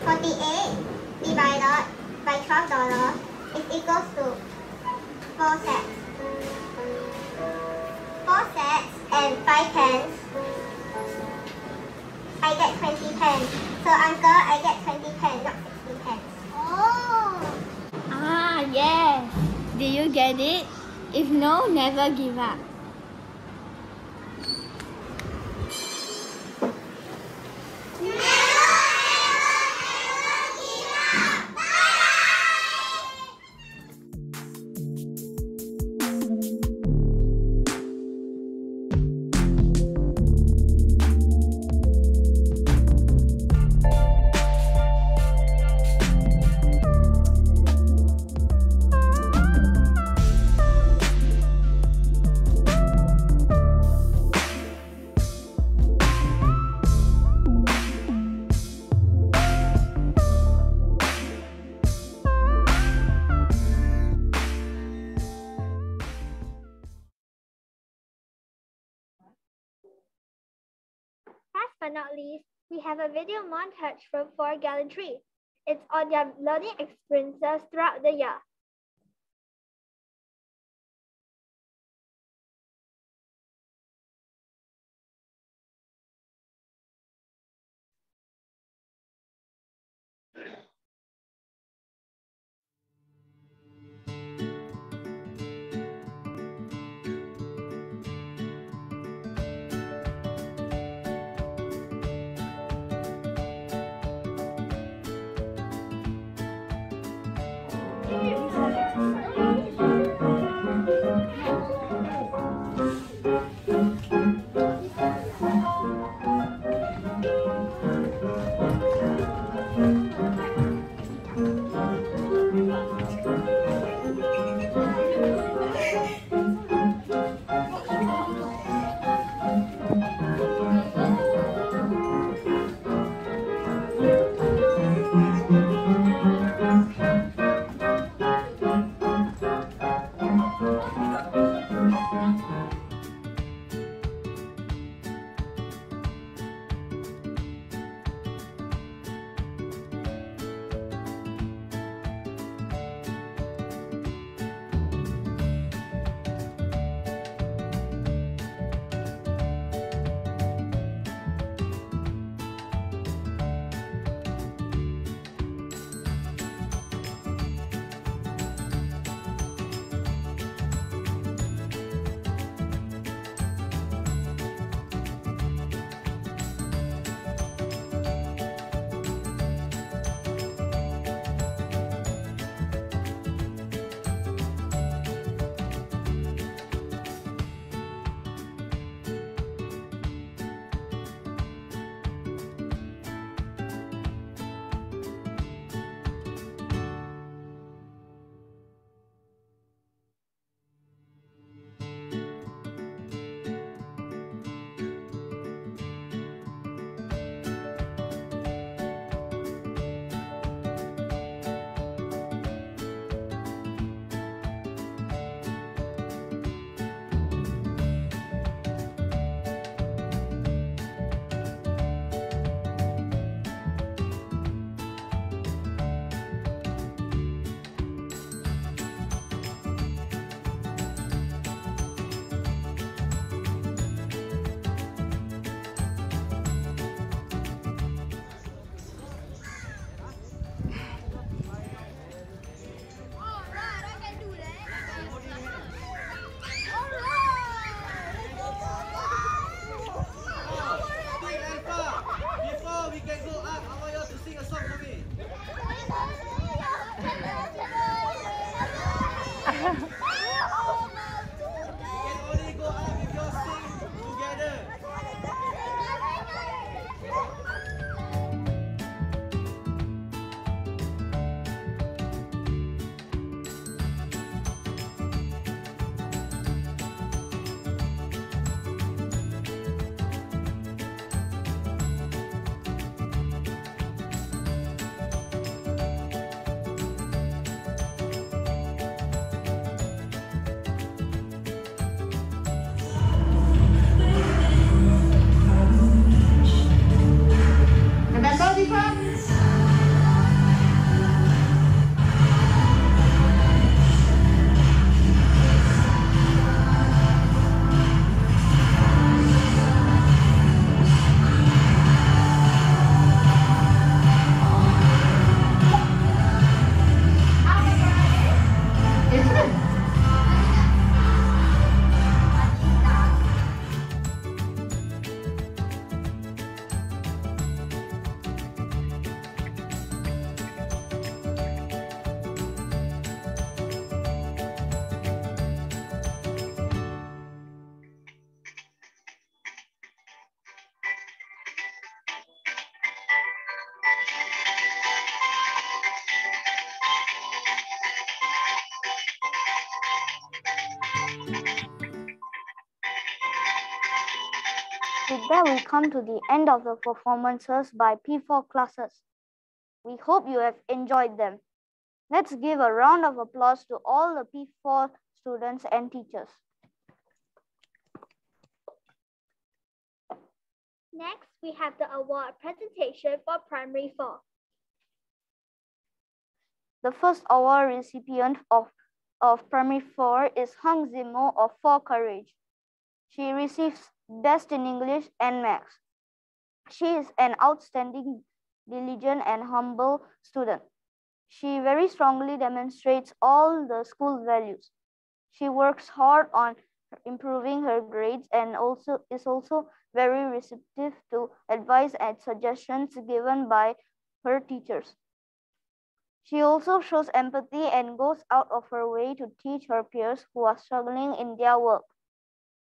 48 divided by $12 is equals to 4 sets. 4 sets and 5 pens. I get 20 pens. So uncle, I get 20 pens, not 60 pens. Oh! Ah, yes. Did you get it? If no, never give up. Last but not least, we have a video montage from 4 Gallantry. It's on their learning experiences throughout the year. With that, we come to the end of the performances by P4 classes. We hope you have enjoyed them. Let's give a round of applause to all the P4 students and teachers. Next, we have the award presentation for Primary 4. The first award recipient of Primary 4 is Hung Zimo of For Courage. She receives Best in English and Maths. She is an outstanding, diligent, and humble student. She very strongly demonstrates all the school values. She works hard on improving her grades and is also very receptive to advice and suggestions given by her teachers. She also shows empathy and goes out of her way to teach her peers who are struggling in their work.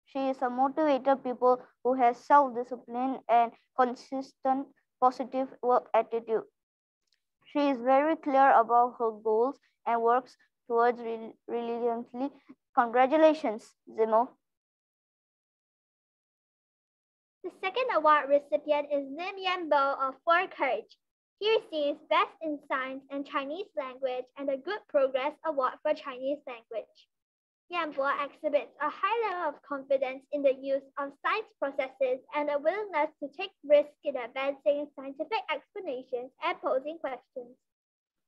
She is a motivated pupil who has self-discipline and consistent positive work attitude. She is very clear about her goals and works towards relentlessly. Congratulations, Zimo. The second award recipient is Lim Yan Bo of For Courage. He receives Best in Science and Chinese Language and the Good Progress Award for Chinese Language. Yan Bo exhibits a high level of confidence in the use of science processes and a willingness to take risks in advancing scientific explanations and posing questions.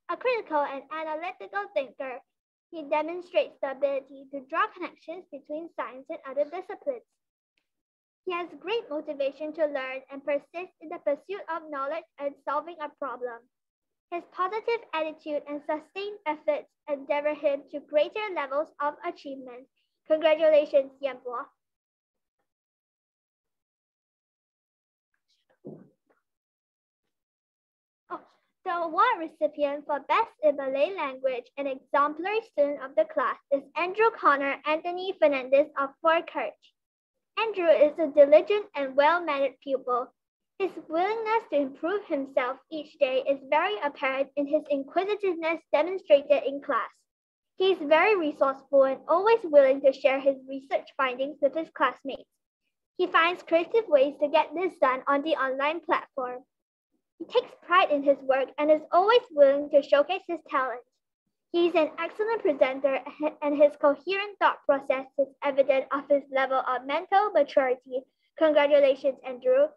A critical and analytical thinker, he demonstrates the ability to draw connections between science and other disciplines. He has great motivation to learn and persist in the pursuit of knowledge and solving a problem. His positive attitude and sustained efforts endeavor him to greater levels of achievement. Congratulations, Yan Bo. The award recipient for Best in Malay Language and Exemplary Student of the Class is Andrew Connor Anthony Fernandez of For Courage. Andrew is a diligent and well-mannered pupil. His willingness to improve himself each day is very apparent in his inquisitiveness demonstrated in class. He is very resourceful and always willing to share his research findings with his classmates. He finds creative ways to get this done on the online platform. He takes pride in his work and is always willing to showcase his talents. He is an excellent presenter and his coherent thought process is evident of his level of mental maturity. Congratulations, Andrew.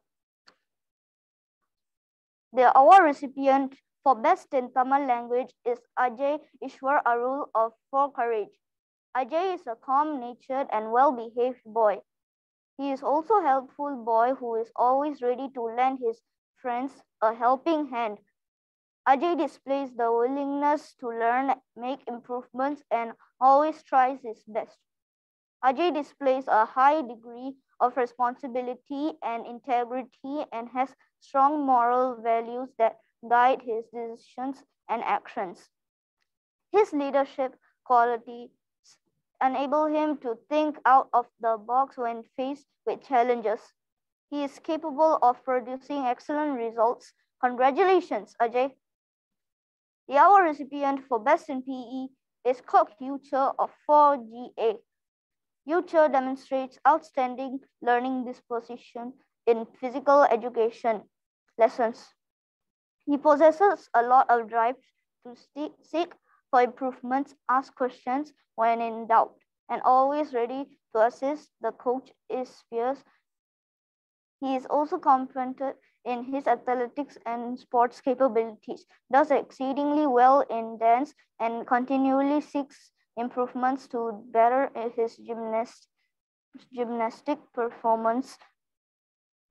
The award recipient for Best in Tamil Language is Ajay Ishwar Arul of For Courage. Ajay is a calm-natured and well-behaved boy. He is also a helpful boy who is always ready to lend his friends a helping hand. Ajay displays the willingness to learn, make improvements, and always tries his best. Ajay displays a high degree of responsibility and integrity and has strong moral values that guide his decisions and actions. His leadership qualities enable him to think out of the box when faced with challenges. He is capable of producing excellent results. Congratulations, Ajay. The award recipient for Best in PE is Kok Yu Che of 4GA. Yu Che demonstrates outstanding learning disposition in physical education lessons. He possesses a lot of drive to seek for improvements, ask questions when in doubt, and always ready to assist the coach is fierce. He is also confident in his athletics and sports capabilities, does exceedingly well in dance, and continually seeks improvements to better his gymnastic performance.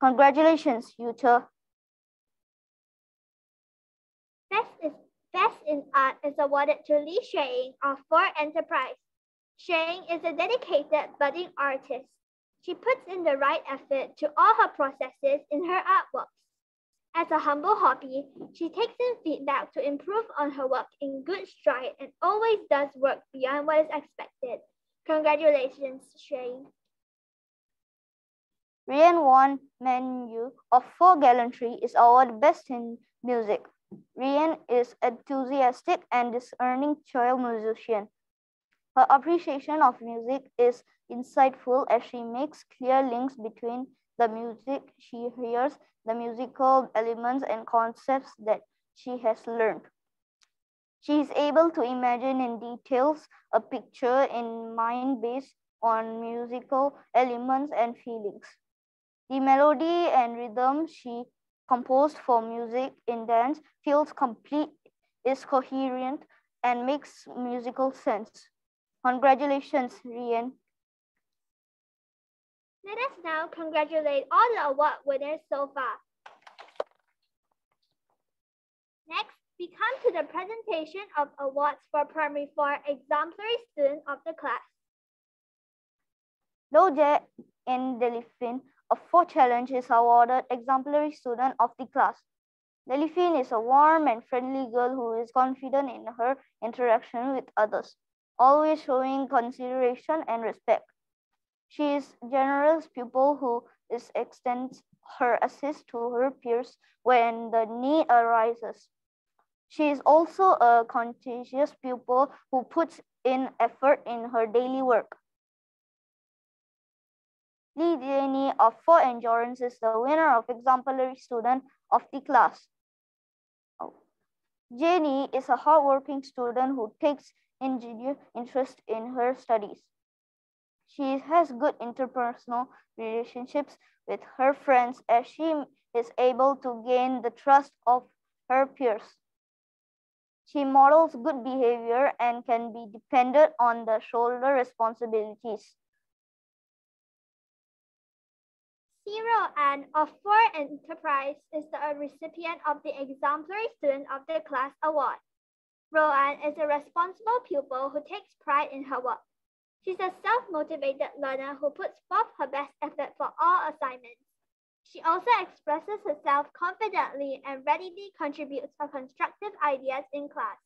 Congratulations, Yu Che. Best in Art is awarded to Li Xueying of For Enterprise. Xueying is a dedicated budding artist. She puts in the right effort to all her processes in her artworks. As a humble hobby, she takes in feedback to improve on her work in good stride and always does work beyond what is expected. Congratulations, Xueying. Rian Wan Man Yu of For Gallantry is awarded Best in Music. Rian is enthusiastic and discerning child musician. Her appreciation of music is insightful as she makes clear links between the music she hears, the musical elements and concepts that she has learned. She is able to imagine in details a picture in mind based on musical elements and feelings. The melody and rhythm she composed for music in dance feels complete, is coherent, and makes musical sense. Congratulations, Rian. Let us now congratulate all the award winners so far. Next, we come to the presentation of awards for Primary 4 Exemplary Student of the Class. Loje N. Delphine of 4 Challenge is awarded Exemplary Student of the Class. Delphine is a warm and friendly girl who is confident in her interaction with others, always showing consideration and respect. She is a generous pupil who extends her assist to her peers when the need arises. She is also a conscientious pupil who puts in effort in her daily work. Lee Jenny of 4 Endurance is the winner of Exemplary Student of the class. Jenny is a hardworking student who takes interest in her studies. She has good interpersonal relationships with her friends as she is able to gain the trust of her peers. She models good behavior and can be depended on to shoulder responsibilities. Roanne of 4 Enterprise is the recipient of the Exemplary Student of the Class Award. Roanne is a responsible pupil who takes pride in her work. She's a self-motivated learner who puts forth her best effort for all assignments. She also expresses herself confidently and readily contributes her constructive ideas in class.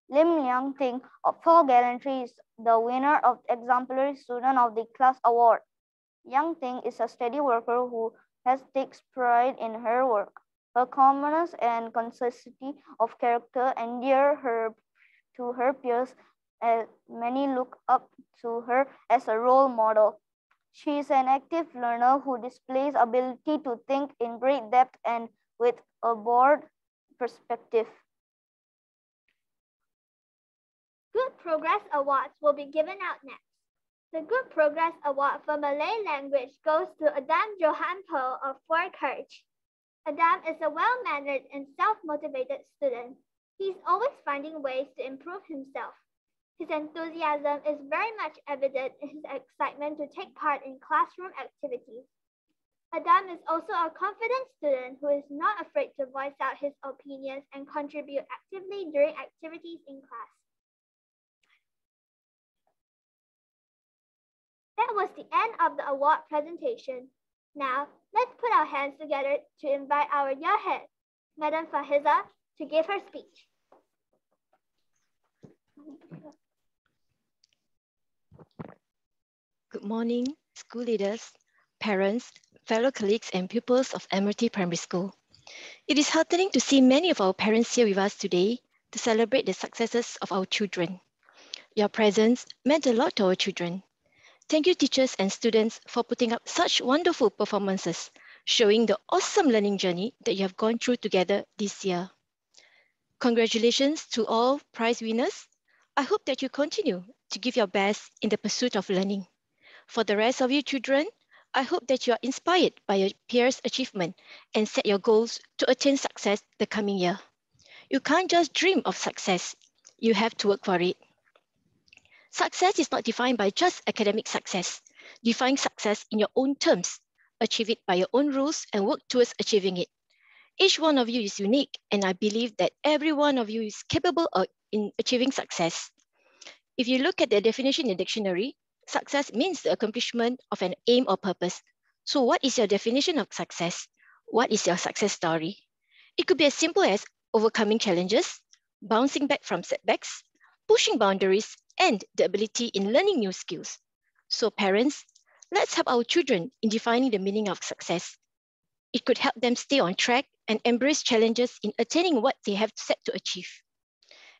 Lim Liang Ting of 4 Gallantry is the winner of Exemplary Student of the Class Award. Yang Ting is a steady worker who takes pride in her work. Her calmness and consistency of character endear her to her peers, as many look up to her as a role model. She is an active learner who displays ability to think in great depth and with a broad perspective. Good Progress Awards will be given out next. The Good Progress Award for Malay language goes to Adam Johan Pearl of 4 Courage. Adam is a well-mannered and self-motivated student. He's always finding ways to improve himself. His enthusiasm is very much evident in his excitement to take part in classroom activities. Adam is also a confident student who is not afraid to voice out his opinions and contribute actively during activities in class. That was the end of the award presentation. Now, let's put our hands together to invite our yearhead, Madam Fahiza, to give her speech. Good morning, school leaders, parents, fellow colleagues, and pupils of Admiralty Primary School. It is heartening to see many of our parents here with us today to celebrate the successes of our children. Your presence meant a lot to our children. Thank you, teachers and students, for putting up such wonderful performances, showing the awesome learning journey that you have gone through together this year. Congratulations to all prize winners. I hope that you continue to give your best in the pursuit of learning. For the rest of you children, I hope that you are inspired by your peers' achievement and set your goals to attain success the coming year. You can't just dream of success. You have to work for it. Success is not defined by just academic success. Define success in your own terms. Achieve it by your own rules and work towards achieving it. Each one of you is unique, and I believe that every one of you is capable of achieving success. If you look at the definition in the dictionary, success means the accomplishment of an aim or purpose. So what is your definition of success? What is your success story? It could be as simple as overcoming challenges, bouncing back from setbacks, pushing boundaries, and the ability in learning new skills. So parents, let's help our children in defining the meaning of success. It could help them stay on track and embrace challenges in attaining what they have set to achieve.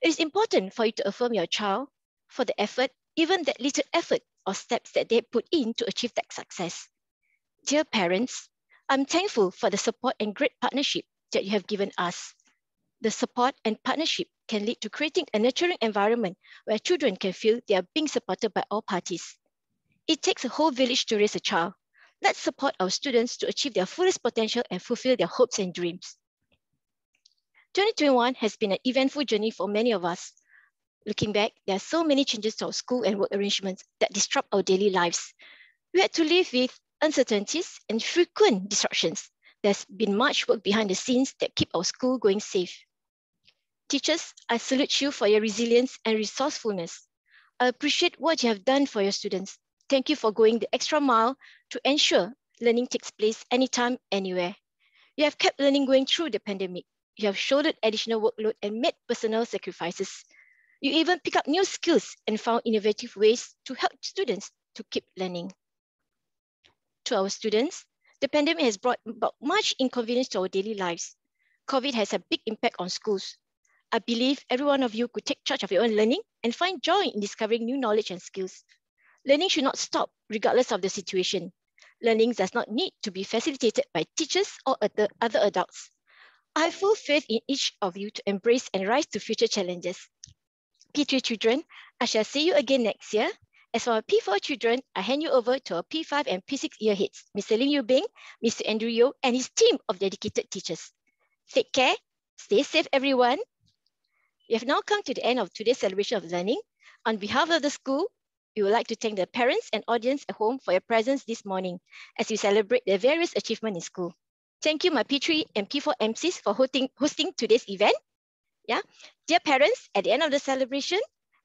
It is important for you to affirm your child for the effort, even that little effort or steps that they put in to achieve that success. Dear parents, I'm thankful for the support and great partnership that you have given us. The support and partnership can lead to creating a nurturing environment where children can feel they are being supported by all parties. It takes a whole village to raise a child. Let's support our students to achieve their fullest potential and fulfill their hopes and dreams. 2021 has been an eventful journey for many of us. Looking back, there are so many changes to our school and work arrangements that disrupt our daily lives. We had to live with uncertainties and frequent disruptions. There's been much work behind the scenes that keep our school going safe. Teachers, I salute you for your resilience and resourcefulness. I appreciate what you have done for your students. Thank you for going the extra mile to ensure learning takes place anytime, anywhere. You have kept learning going through the pandemic. You have shouldered additional workload and made personal sacrifices. You even pick up new skills and found innovative ways to help students to keep learning. To our students, the pandemic has brought about much inconvenience to our daily lives. COVID has a big impact on schools. I believe every one of you could take charge of your own learning and find joy in discovering new knowledge and skills. Learning should not stop regardless of the situation. Learning does not need to be facilitated by teachers or other adults. I have full faith in each of you to embrace and rise to future challenges. P3 children, I shall see you again next year. As for our P4 children, I hand you over to our P5 and P6 year heads, Mr. Lim Yu Bing, Mr. Andrew Yeo, and his team of dedicated teachers. Take care, stay safe everyone. We have now come to the end of today's celebration of learning. On behalf of the school, we would like to thank the parents and audience at home for your presence this morning as we celebrate their various achievements in school. Thank you, my P3 and P4 MCs for hosting today's event. Yeah, dear parents, at the end of the celebration,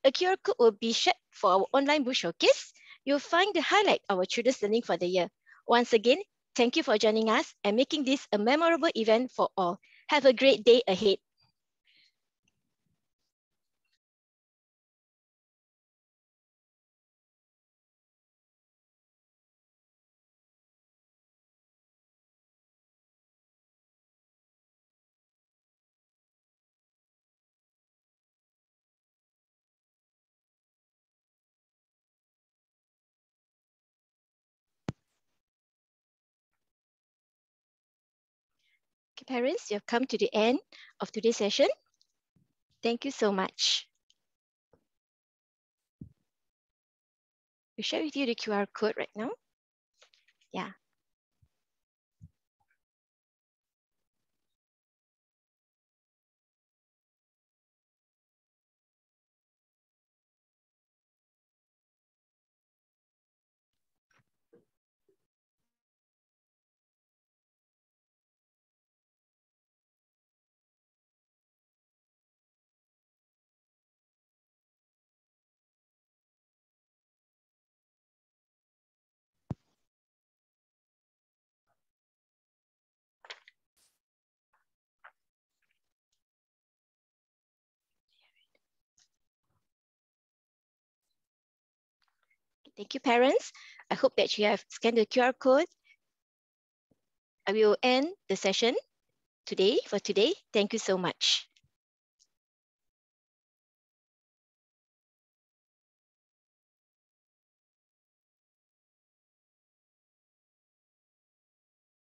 a QR code will be shared for our online booth showcase. You'll find the highlight of our children's learning for the year. Once again, thank you for joining us and making this a memorable event for all. Have a great day ahead. Okay, parents, you have come to the end of today's session. Thank you so much. We share with you the QR code right now. Yeah. Thank you, parents. I hope that you have scanned the QR code. I will end the session today. Thank you so much.